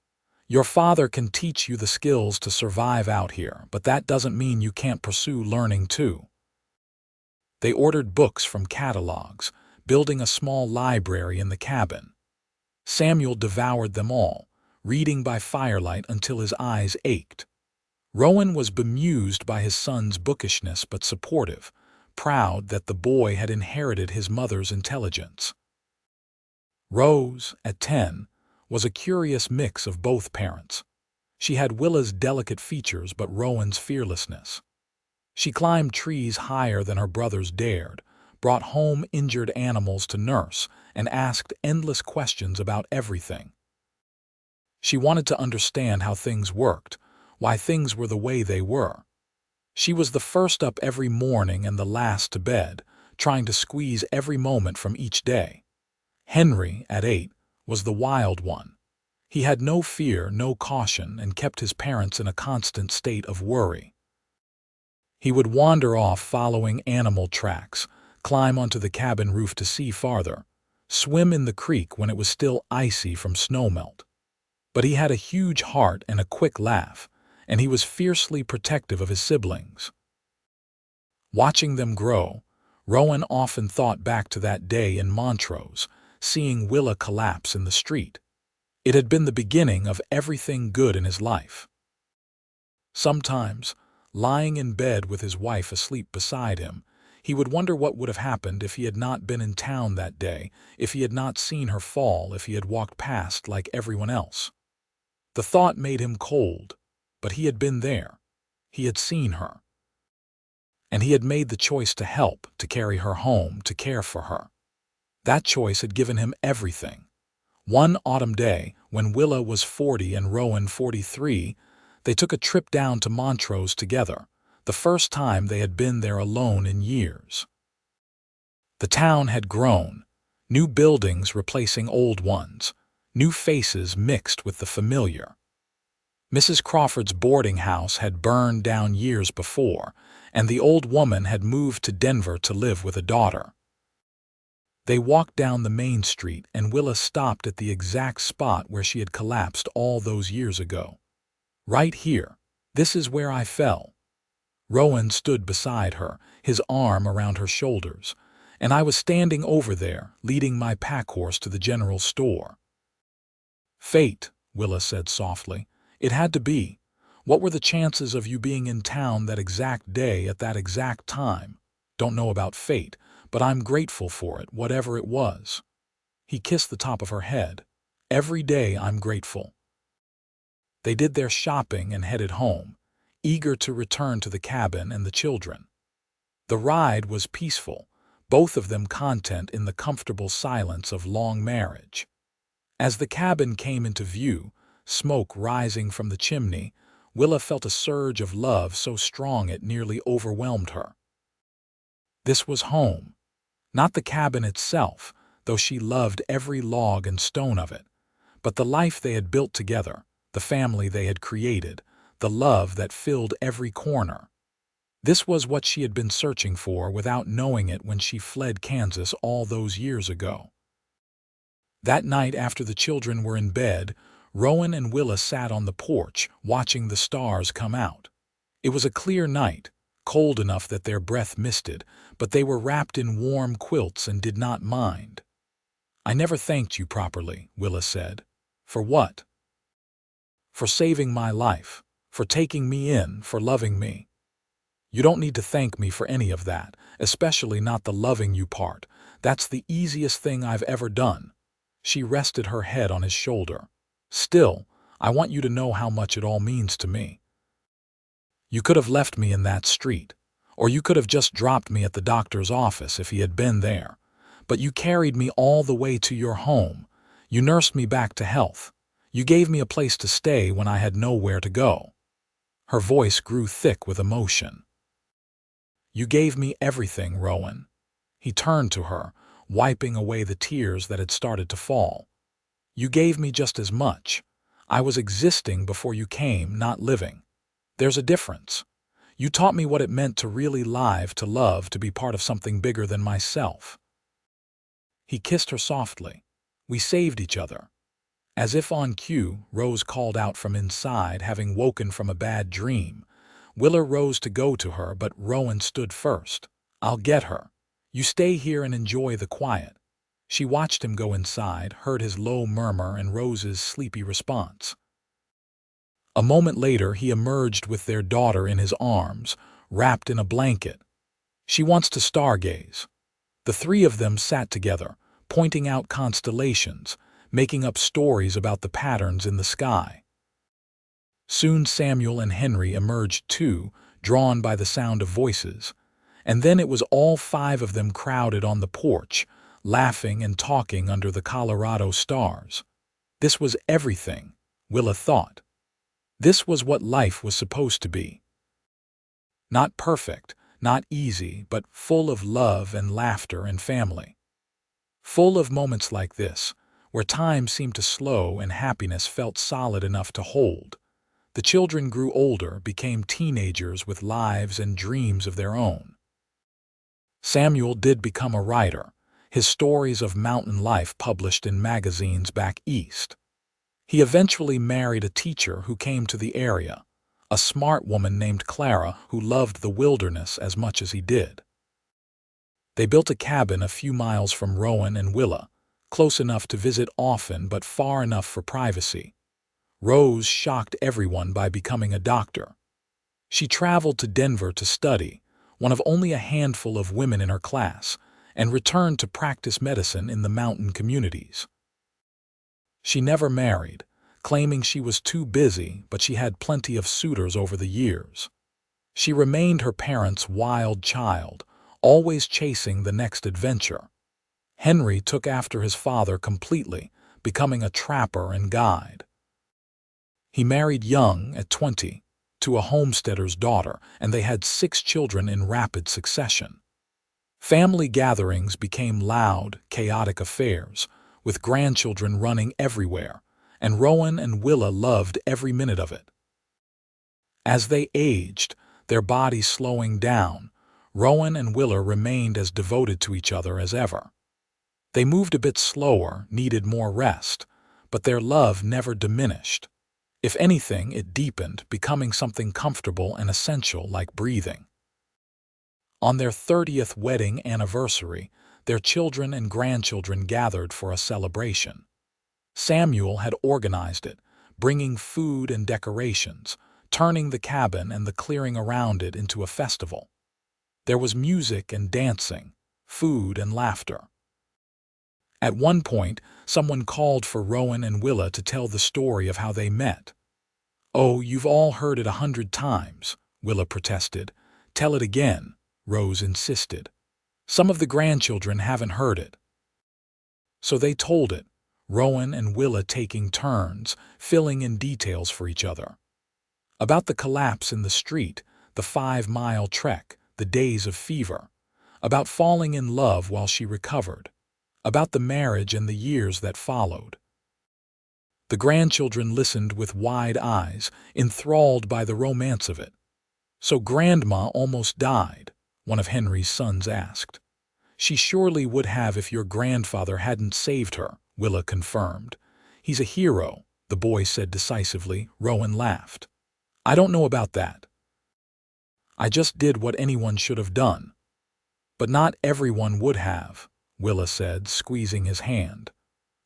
"Your father can teach you the skills to survive out here, but that doesn't mean you can't pursue learning too." They ordered books from catalogs, building a small library in the cabin. Samuel devoured them all, reading by firelight until his eyes ached. Rowan was bemused by his son's bookishness but supportive, proud that the boy had inherited his mother's intelligence. Rose, at 10, was a curious mix of both parents. She had Willa's delicate features but Rowan's fearlessness. She climbed trees higher than her brothers dared, brought home injured animals to nurse, and asked endless questions about everything. She wanted to understand how things worked, why things were the way they were. She was the first up every morning and the last to bed, trying to squeeze every moment from each day. Henry, at 8, was the wild one. He had no fear, no caution, and kept his parents in a constant state of worry. He would wander off following animal tracks, climb onto the cabin roof to see farther, swim in the creek when it was still icy from snowmelt. But he had a huge heart and a quick laugh, and he was fiercely protective of his siblings. Watching them grow, Rowan often thought back to that day in Montrose, seeing Willa collapse in the street. It had been the beginning of everything good in his life. Sometimes, lying in bed with his wife asleep beside him, he would wonder what would have happened if he had not been in town that day, if he had not seen her fall, if he had walked past like everyone else. The thought made him cold, but he had been there. He had seen her. And he had made the choice to help, to carry her home, to care for her. That choice had given him everything. One autumn day, when Willa was 40 and Rowan 43, they took a trip down to Montrose together, the first time they had been there alone in years. The town had grown, new buildings replacing old ones, new faces mixed with the familiar. Mrs. Crawford's boarding house had burned down years before, and the old woman had moved to Denver to live with a daughter. They walked down the main street, and Willa stopped at the exact spot where she had collapsed all those years ago. "Right here. This is where I fell." Rowan stood beside her, his arm around her shoulders, and I was standing over there, leading my pack horse to the general store. "Fate," Willa said softly. "It had to be. What were the chances of you being in town that exact day at that exact time? Don't know about fate, but I'm grateful for it, whatever it was." He kissed the top of her head. "Every day I'm grateful." They did their shopping and headed home, eager to return to the cabin and the children. The ride was peaceful, both of them content in the comfortable silence of long marriage. As the cabin came into view, smoke rising from the chimney, Willa felt a surge of love so strong it nearly overwhelmed her. This was home. Not the cabin itself, though she loved every log and stone of it, but the life they had built together, the family they had created, the love that filled every corner. This was what she had been searching for without knowing it when she fled Kansas all those years ago. That night after the children were in bed, Rowan and Willa sat on the porch, watching the stars come out. It was a clear night, cold enough that their breath misted, but they were wrapped in warm quilts and did not mind. "I never thanked you properly," Willa said. "For what?" "For saving my life, for taking me in, for loving me." "You don't need to thank me for any of that, especially not the loving you part. That's the easiest thing I've ever done." She rested her head on his shoulder. "Still, I want you to know how much it all means to me. You could have left me in that street, or you could have just dropped me at the doctor's office if he had been there. But you carried me all the way to your home. You nursed me back to health. You gave me a place to stay when I had nowhere to go." Her voice grew thick with emotion. "You gave me everything, Rowan." He turned to her, wiping away the tears that had started to fall. "You gave me just as much. I was existing before you came, not living. There's a difference. You taught me what it meant to really live, to love, to be part of something bigger than myself." He kissed her softly. "We saved each other." As if on cue, Rose called out from inside, having woken from a bad dream. Willa rose to go to her, but Rowan stood first. "I'll get her. You stay here and enjoy the quiet." She watched him go inside, heard his low murmur and Rose's sleepy response. A moment later, he emerged with their daughter in his arms, wrapped in a blanket. "She wants to stargaze." The three of them sat together, pointing out constellations, making up stories about the patterns in the sky. Soon Samuel and Henry emerged too, drawn by the sound of voices. And then it was all five of them crowded on the porch, laughing and talking under the Colorado stars. This was everything, Willa thought. This was what life was supposed to be. Not perfect, not easy, but full of love and laughter and family. Full of moments like this, where time seemed to slow and happiness felt solid enough to hold. The children grew older, became teenagers with lives and dreams of their own. Samuel did become a writer, his stories of mountain life published in magazines back east. He eventually married a teacher who came to the area, a smart woman named Clara who loved the wilderness as much as he did. They built a cabin a few miles from Rowan and Willa, close enough to visit often but far enough for privacy. Rose shocked everyone by becoming a doctor. She traveled to Denver to study, one of only a handful of women in her class, and returned to practice medicine in the mountain communities. She never married, claiming she was too busy, but she had plenty of suitors over the years. She remained her parents' wild child, always chasing the next adventure. Henry took after his father completely, becoming a trapper and guide. He married young, at 20, to a homesteader's daughter, and they had 6 children in rapid succession. Family gatherings became loud, chaotic affairs, with grandchildren running everywhere, and Rowan and Willa loved every minute of it. As they aged, their bodies slowing down, Rowan and Willa remained as devoted to each other as ever. They moved a bit slower, needed more rest, but their love never diminished. If anything, it deepened, becoming something comfortable and essential like breathing. On their 30th wedding anniversary, their children and grandchildren gathered for a celebration. Samuel had organized it, bringing food and decorations, turning the cabin and the clearing around it into a festival. There was music and dancing, food and laughter. At one point, someone called for Rowan and Willa to tell the story of how they met. "Oh, you've all heard it 100 times, Willa protested. "Tell it again," Rose insisted. "Some of the grandchildren haven't heard it." So they told it, Rowan and Willa taking turns, filling in details for each other. About the collapse in the street, the 5-mile trek, the days of fever. About falling in love while she recovered. About the marriage and the years that followed. The grandchildren listened with wide eyes, enthralled by the romance of it. "So Grandma almost died?" one of Henry's sons asked. "She surely would have if your grandfather hadn't saved her," Willa confirmed. "He's a hero," the boy said decisively. Rowan laughed. "I don't know about that. I just did what anyone should have done." "But not everyone would have," Willa said, squeezing his hand.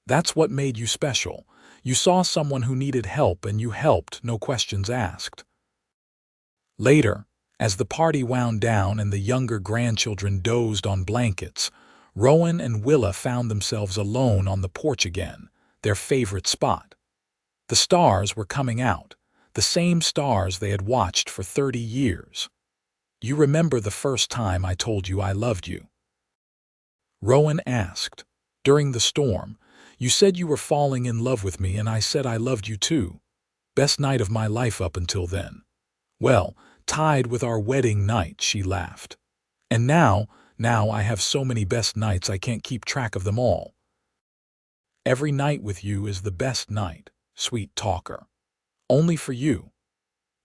"That's what made you special. You saw someone who needed help and you helped, no questions asked." Later, as the party wound down and the younger grandchildren dozed on blankets, Rowan and Willa found themselves alone on the porch again, their favorite spot. The stars were coming out, the same stars they had watched for 30 years. "You remember the first time I told you I loved you?" Rowan asked. "During the storm, you said you were falling in love with me and I said I loved you too. Best night of my life up until then." "Well, tied with our wedding night," she laughed. "And now I have so many best nights I can't keep track of them all." "Every night with you is the best night, sweet talker. Only for you."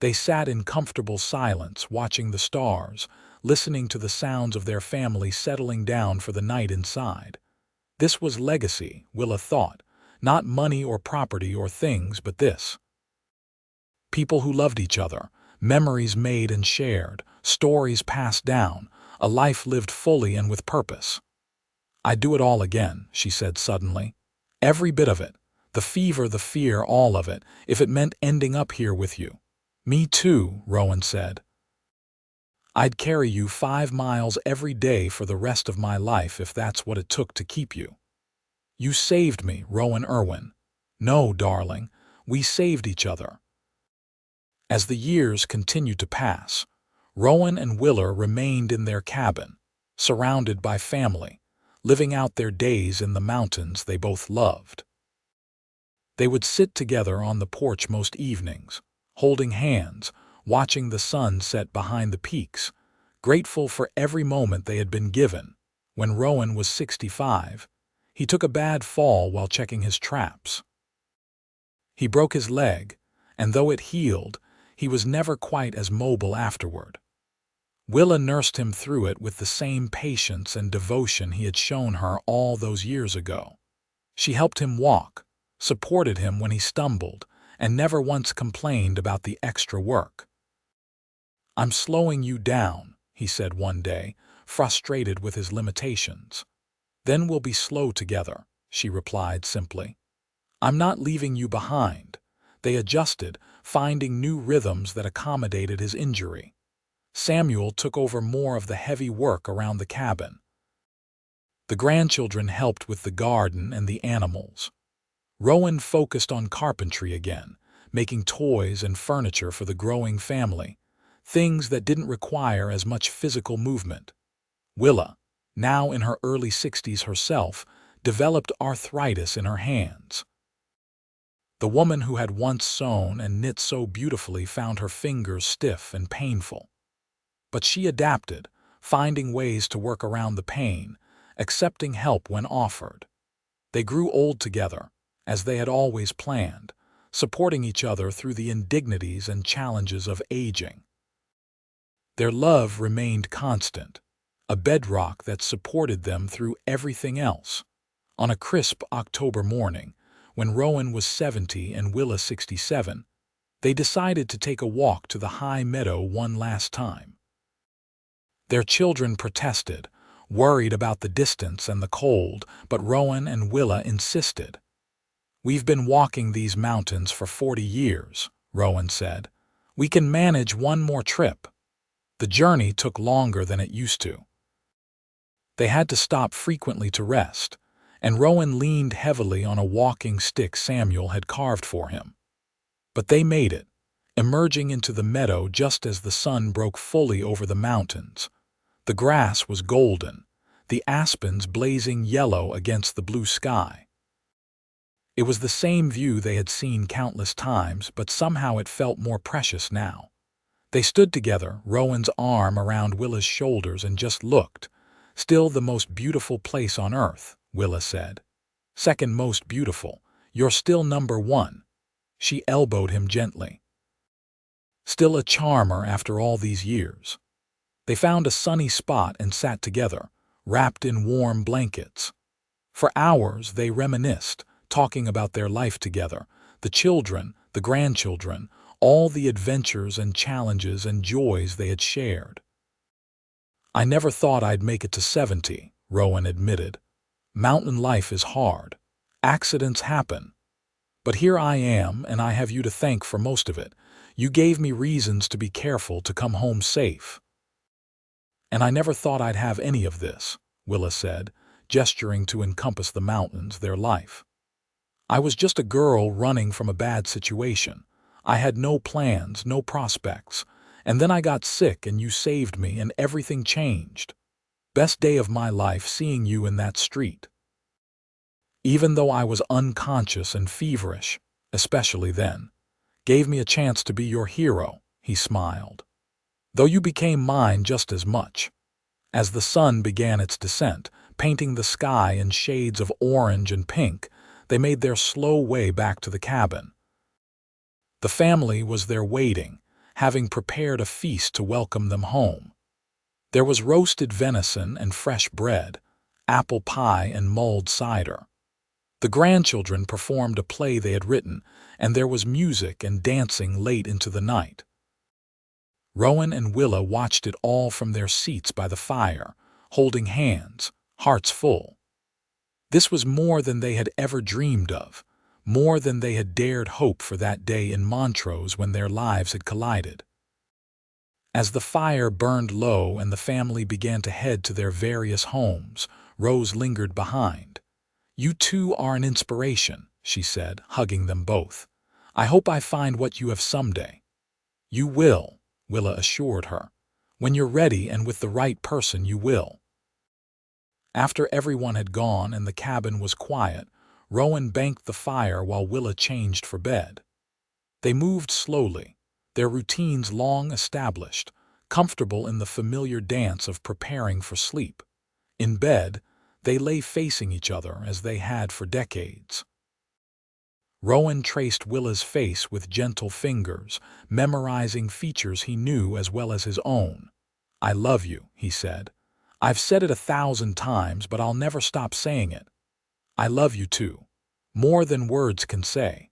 They sat in comfortable silence, watching the stars, listening to the sounds of their family settling down for the night inside. This was legacy, Willa thought, not money or property or things, but this. People who loved each other, memories made and shared, stories passed down, a life lived fully and with purpose. "I'd do it all again," she said suddenly. "Every bit of it. The fever, the fear, all of it, if it meant ending up here with you." "Me too," Rowan said. "I'd carry you 5 miles every day for the rest of my life if that's what it took to keep you." "You saved me, Rowan Irwin." "No, darling, we saved each other." As the years continued to pass, Rowan and Willa remained in their cabin, surrounded by family, living out their days in the mountains they both loved. They would sit together on the porch most evenings, holding hands, watching the sun set behind the peaks, grateful for every moment they had been given. When Rowan was 65, he took a bad fall while checking his traps. He broke his leg, and though it healed, he was never quite as mobile afterward. Willa nursed him through it with the same patience and devotion he had shown her all those years ago. She helped him walk, supported him when he stumbled, and never once complained about the extra work. "I'm slowing you down," he said one day, frustrated with his limitations. "Then we'll be slow together," she replied simply. "I'm not leaving you behind." They adjusted, finding new rhythms that accommodated his injury. Samuel took over more of the heavy work around the cabin. The grandchildren helped with the garden and the animals. Rowan focused on carpentry again, making toys and furniture for the growing family, things that didn't require as much physical movement. Willa, now in her early 60s herself, developed arthritis in her hands. The woman who had once sewn and knit so beautifully found her fingers stiff and painful. But she adapted, finding ways to work around the pain, accepting help when offered. They grew old together, as they had always planned, supporting each other through the indignities and challenges of aging. Their love remained constant, a bedrock that supported them through everything else. On a crisp October morning, when Rowan was 70 and Willa 67, they decided to take a walk to the high meadow one last time. Their children protested, worried about the distance and the cold, but Rowan and Willa insisted. "We've been walking these mountains for 40 years, Rowan said. "We can manage one more trip." The journey took longer than it used to. They had to stop frequently to rest, and Rowan leaned heavily on a walking stick Samuel had carved for him. But they made it, emerging into the meadow just as the sun broke fully over the mountains. The grass was golden, the aspens blazing yellow against the blue sky. It was the same view they had seen countless times, but somehow it felt more precious now. They stood together, Rowan's arm around Willa's shoulders, and just looked. "Still the most beautiful place on earth," Willa said. "Second most beautiful. You're still number one." She elbowed him gently. "Still a charmer after all these years." They found a sunny spot and sat together, wrapped in warm blankets. For hours they reminisced, talking about their life together, the children, the grandchildren, all the adventures and challenges and joys they had shared. "I never thought I'd make it to 70, Rowan admitted. "Mountain life is hard. Accidents happen. But here I am, and I have you to thank for most of it. You gave me reasons to be careful, to come home safe." "And I never thought I'd have any of this," Willa said, gesturing to encompass the mountains, their life. "I was just a girl running from a bad situation. I had no plans, no prospects. And then I got sick and you saved me and everything changed. Best day of my life seeing you in that street. Even though I was unconscious and feverish, especially then, gave me a chance to be your hero, he smiled. Though you became mine just as much. As the sun began its descent, painting the sky in shades of orange and pink, they made their slow way back to the cabin. The family was there waiting, having prepared a feast to welcome them home. There was roasted venison and fresh bread, apple pie and mulled cider. The grandchildren performed a play they had written, and there was music and dancing late into the night. Rowan and Willa watched it all from their seats by the fire, holding hands, hearts full. This was more than they had ever dreamed of, more than they had dared hope for that day in Montrose when their lives had collided. As the fire burned low and the family began to head to their various homes, Rose lingered behind. "You two are an inspiration," she said, hugging them both. "I hope I find what you have someday." "You will," Willa assured her. "When you're ready and with the right person, you will." After everyone had gone and the cabin was quiet, Rowan banked the fire while Willa changed for bed. They moved slowly, their routines long established, comfortable in the familiar dance of preparing for sleep. In bed, they lay facing each other as they had for decades. Rowan traced Willa's face with gentle fingers, memorizing features he knew as well as his own. "I love you," he said. "I've said it 1,000 times, but I'll never stop saying it. I love you too, more than words can say."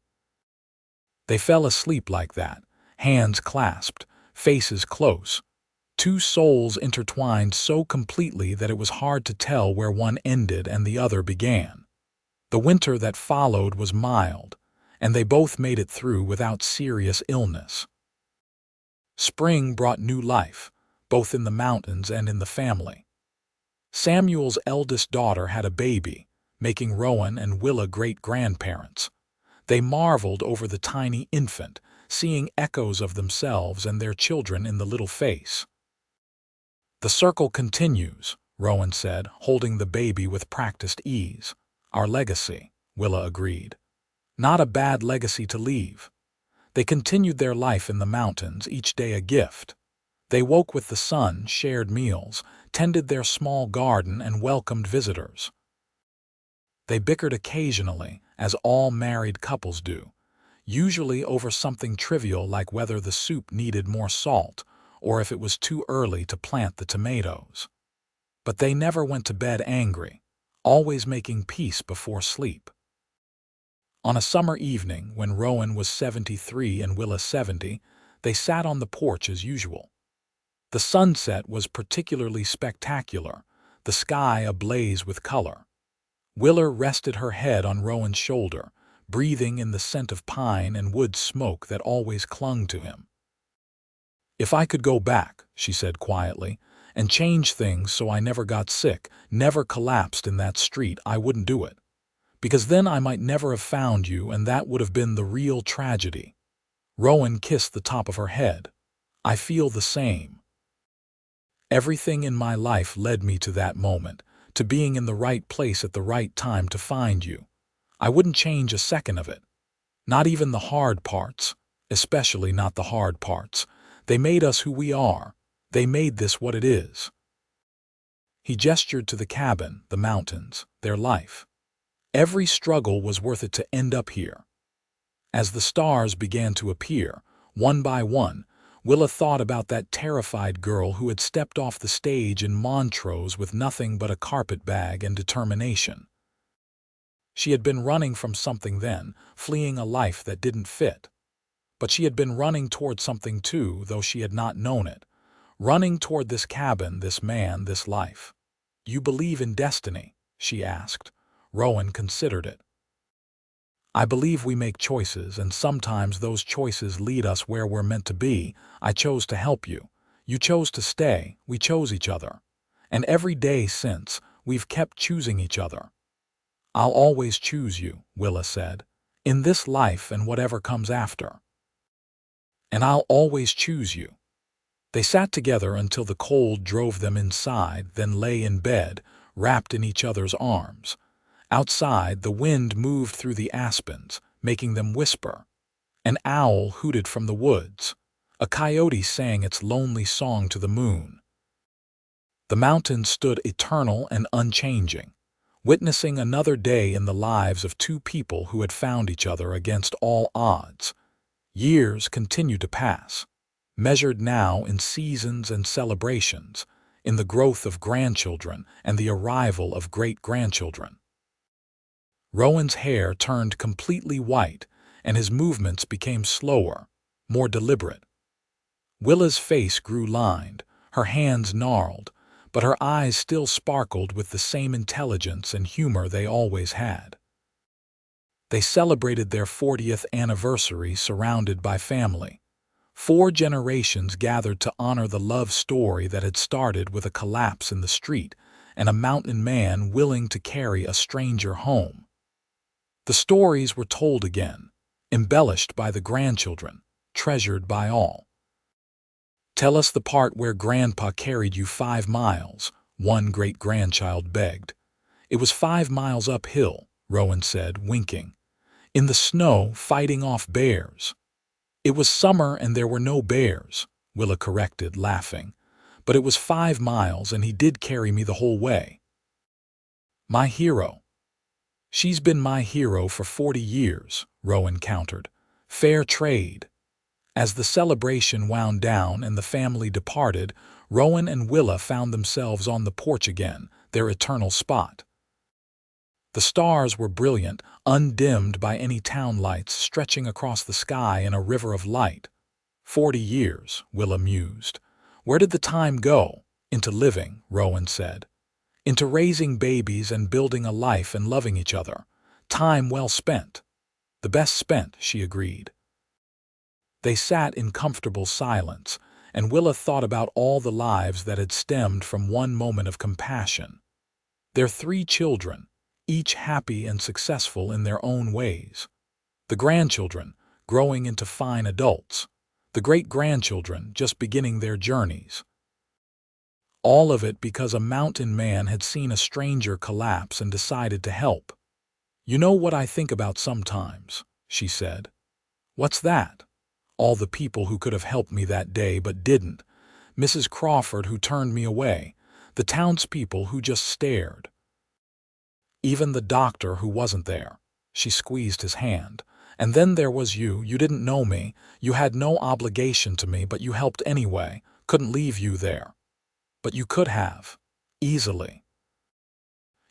They fell asleep like that, hands clasped, faces close, two souls intertwined so completely that it was hard to tell where one ended and the other began. The winter that followed was mild, and they both made it through without serious illness. Spring brought new life, both in the mountains and in the family. Samuel's eldest daughter had a baby, making Rowan and Willa great-grandparents. They marveled over the tiny infant, seeing echoes of themselves and their children in the little face. "The circle continues," Rowan said, holding the baby with practiced ease. "Our legacy," Willa agreed. "Not a bad legacy to leave." They continued their life in the mountains, each day a gift. They woke with the sun, shared meals, tended their small garden, and welcomed visitors. They bickered occasionally, as all married couples do, usually over something trivial like whether the soup needed more salt or if it was too early to plant the tomatoes. But they never went to bed angry, always making peace before sleep. On a summer evening, when Rowan was 73 and Willa 70, they sat on the porch as usual. The sunset was particularly spectacular, the sky ablaze with color. Willa rested her head on Rowan's shoulder, breathing in the scent of pine and wood smoke that always clung to him. "If I could go back," she said quietly, "and change things so I never got sick, never collapsed in that street, I wouldn't do it. Because then I might never have found you, and that would have been the real tragedy." Rowan kissed the top of her head. "I feel the same. Everything in my life led me to that moment, to being in the right place at the right time to find you. I wouldn't change a second of it. Not even the hard parts, especially not the hard parts. They made us who we are. They made this what it is." He gestured to the cabin, the mountains, their life. Every struggle was worth it to end up here. As the stars began to appear, one by one, Willa thought about that terrified girl who had stepped off the stage in Montrose with nothing but a carpetbag and determination. She had been running from something then, fleeing a life that didn't fit. But she had been running toward something too, though she had not known it. Running toward this cabin, this man, this life. "You believe in destiny?" she asked. Rowan considered it. "I believe we make choices, and sometimes those choices lead us where we're meant to be. I chose to help you. You chose to stay. We chose each other. And every day since, we've kept choosing each other." "I'll always choose you," Willa said, "in this life and whatever comes after." and I'll always choose you." They sat together until the cold drove them inside, then lay in bed, wrapped in each other's arms. Outside, the wind moved through the aspens, making them whisper. An owl hooted from the woods. A coyote sang its lonely song to the moon. The mountains stood eternal and unchanging, witnessing another day in the lives of two people who had found each other against all odds. Years continued to pass, measured now in seasons and celebrations, in the growth of grandchildren and the arrival of great-grandchildren. Rowan's hair turned completely white, and his movements became slower, more deliberate. Willa's face grew lined, her hands gnarled, but her eyes still sparkled with the same intelligence and humor they always had. They celebrated their 40th anniversary surrounded by family. 4 generations gathered to honor the love story that had started with a collapse in the street and a mountain man willing to carry a stranger home. The stories were told again, embellished by the grandchildren, treasured by all. "Tell us the part where Grandpa carried you 5 miles, one great-grandchild begged. "It was 5 miles uphill," Rowan said, winking. "In the snow, fighting off bears." "It was summer and there were no bears," Willa corrected, laughing. "But it was 5 miles and he did carry me the whole way." "My hero." "She's been my hero for 40 years, Rowan countered. "Fair trade." As the celebration wound down and the family departed, Rowan and Willa found themselves on the porch again, their eternal spot. The stars were brilliant, undimmed by any town lights, stretching across the sky in a river of light. 40 years, Willa mused. "Where did the time go?" "Into living," Rowan said. "Into raising babies and building a life and loving each other. Time well spent." "The best spent," she agreed. They sat in comfortable silence, and Willa thought about all the lives that had stemmed from one moment of compassion. Their 3 children, each happy and successful in their own ways. The grandchildren, growing into fine adults. The great-grandchildren, just beginning their journeys. All of it because a mountain man had seen a stranger collapse and decided to help. "You know what I think about sometimes," she said. "What's that?" "All the people who could have helped me that day but didn't. Mrs. Crawford who turned me away. The townspeople who just stared. Even the doctor who wasn't there." She squeezed his hand. "And then there was you. You didn't know me. You had no obligation to me, but you helped anyway. Couldn't leave you there. But you could have. Easily.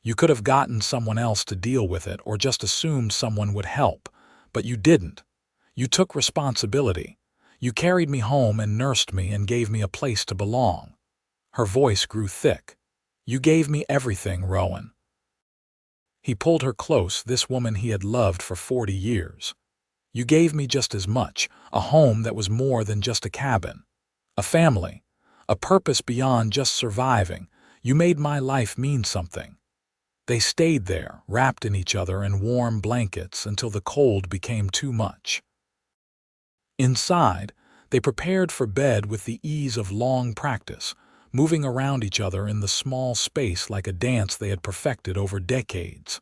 You could have gotten someone else to deal with it or just assumed someone would help. But you didn't. You took responsibility. You carried me home and nursed me and gave me a place to belong." Her voice grew thick. "You gave me everything, Rowan." He pulled her close, this woman he had loved for 40 years. "You gave me just as much, a home that was more than just a cabin. A family, a purpose beyond just surviving. You made my life mean something." They stayed there, wrapped in each other in warm blankets until the cold became too much. Inside, they prepared for bed with the ease of long practice, moving around each other in the small space like a dance they had perfected over decades.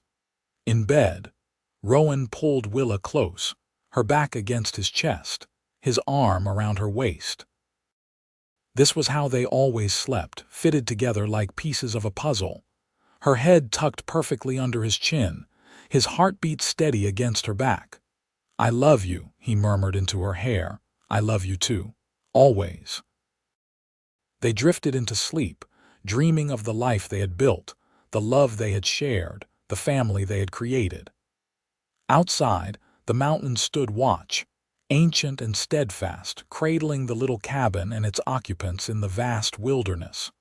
In bed, Rowan pulled Willa close, her back against his chest, his arm around her waist. This was how they always slept, fitted together like pieces of a puzzle. Her head tucked perfectly under his chin, his heartbeat steady against her back. "I love you," he murmured into her hair. "I love you too. Always." They drifted into sleep, dreaming of the life they had built, the love they had shared, the family they had created. Outside, the mountains stood watch, ancient and steadfast, cradling the little cabin and its occupants in the vast wilderness.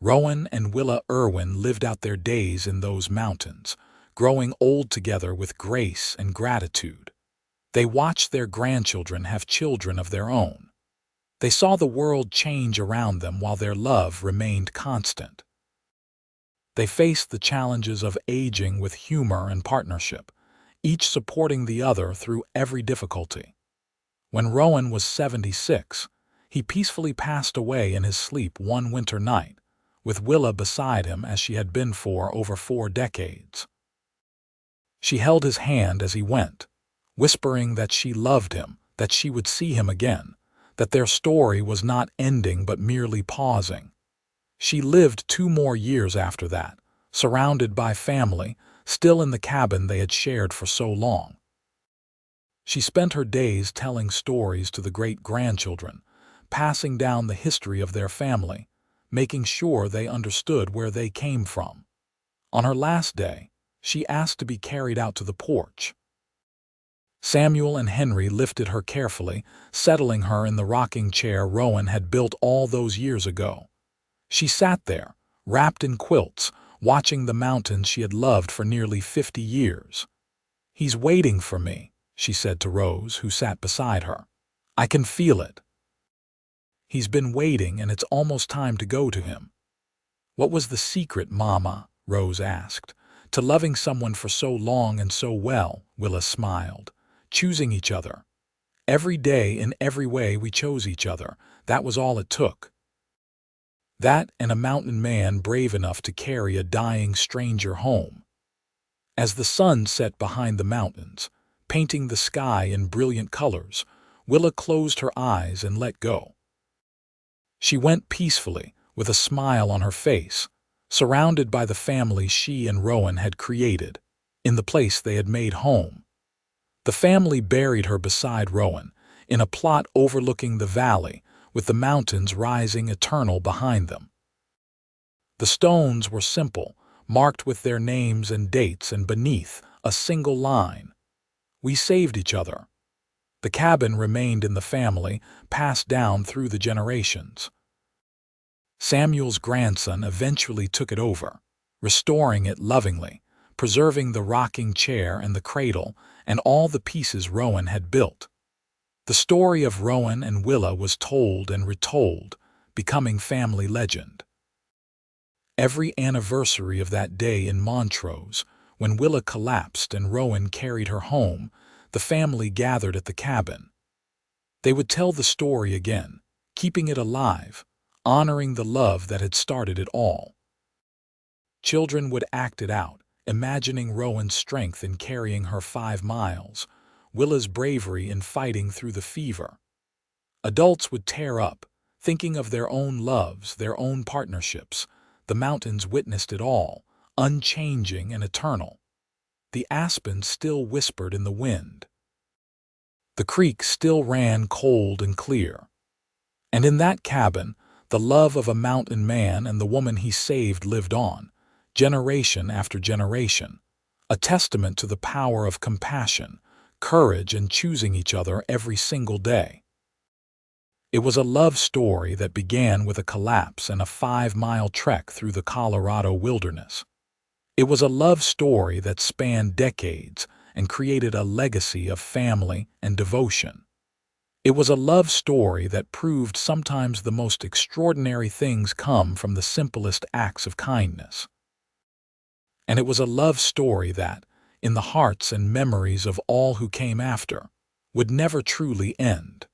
Rowan and Willa Irwin lived out their days in those mountains, growing old together with grace and gratitude. They watched their grandchildren have children of their own. They saw the world change around them while their love remained constant. They faced the challenges of aging with humor and partnership, each supporting the other through every difficulty. When Rowan was 76, he peacefully passed away in his sleep one winter night, with Willa beside him as she had been for over 4 decades. She held his hand as he went, whispering that she loved him, that she would see him again, that their story was not ending but merely pausing. She lived 2 more years after that, surrounded by family, still in the cabin they had shared for so long. She spent her days telling stories to the great-grandchildren, passing down the history of their family, making sure they understood where they came from. On her last day, she asked to be carried out to the porch. Samuel and Henry lifted her carefully, settling her in the rocking chair Rowan had built all those years ago. She sat there, wrapped in quilts, watching the mountains she had loved for nearly 50 years. "He's waiting for me," she said to Rose, who sat beside her. "I can feel it. He's been waiting, and it's almost time to go to him." "What was the secret, Mama?" Rose asked. "To loving someone for so long and so well," Willa smiled. "Choosing each other. Every day, in every way, we chose each other. That was all it took. That and a mountain man brave enough to carry a dying stranger home." As the sun set behind the mountains, painting the sky in brilliant colors, Willa closed her eyes and let go. She went peacefully, with a smile on her face, surrounded by the family she and Rowan had created, in the place they had made home. The family buried her beside Rowan, in a plot overlooking the valley, with the mountains rising eternal behind them. The stones were simple, marked with their names and dates, and beneath, a single line: "We saved each other." The cabin remained in the family, passed down through the generations. Samuel's grandson eventually took it over, restoring it lovingly, preserving the rocking chair and the cradle and all the pieces Rowan had built. The story of Rowan and Willa was told and retold, becoming family legend. Every anniversary of that day in Montrose, when Willa collapsed and Rowan carried her home, the family gathered at the cabin. They would tell the story again, keeping it alive, honoring the love that had started it all. Children would act it out, imagining Rowan's strength in carrying her 5 miles, Willa's bravery in fighting through the fever. Adults would tear up, thinking of their own loves, their own partnerships. The mountains witnessed it all, unchanging and eternal. The aspens still whispered in the wind. The creek still ran cold and clear. And in that cabin, the love of a mountain man and the woman he saved lived on, generation after generation, a testament to the power of compassion, courage, and choosing each other every single day. It was a love story that began with a collapse and a 5-mile trek through the Colorado wilderness. It was a love story that spanned decades and created a legacy of family and devotion. It was a love story that proved sometimes the most extraordinary things come from the simplest acts of kindness. And it was a love story that, in the hearts and memories of all who came after, would never truly end.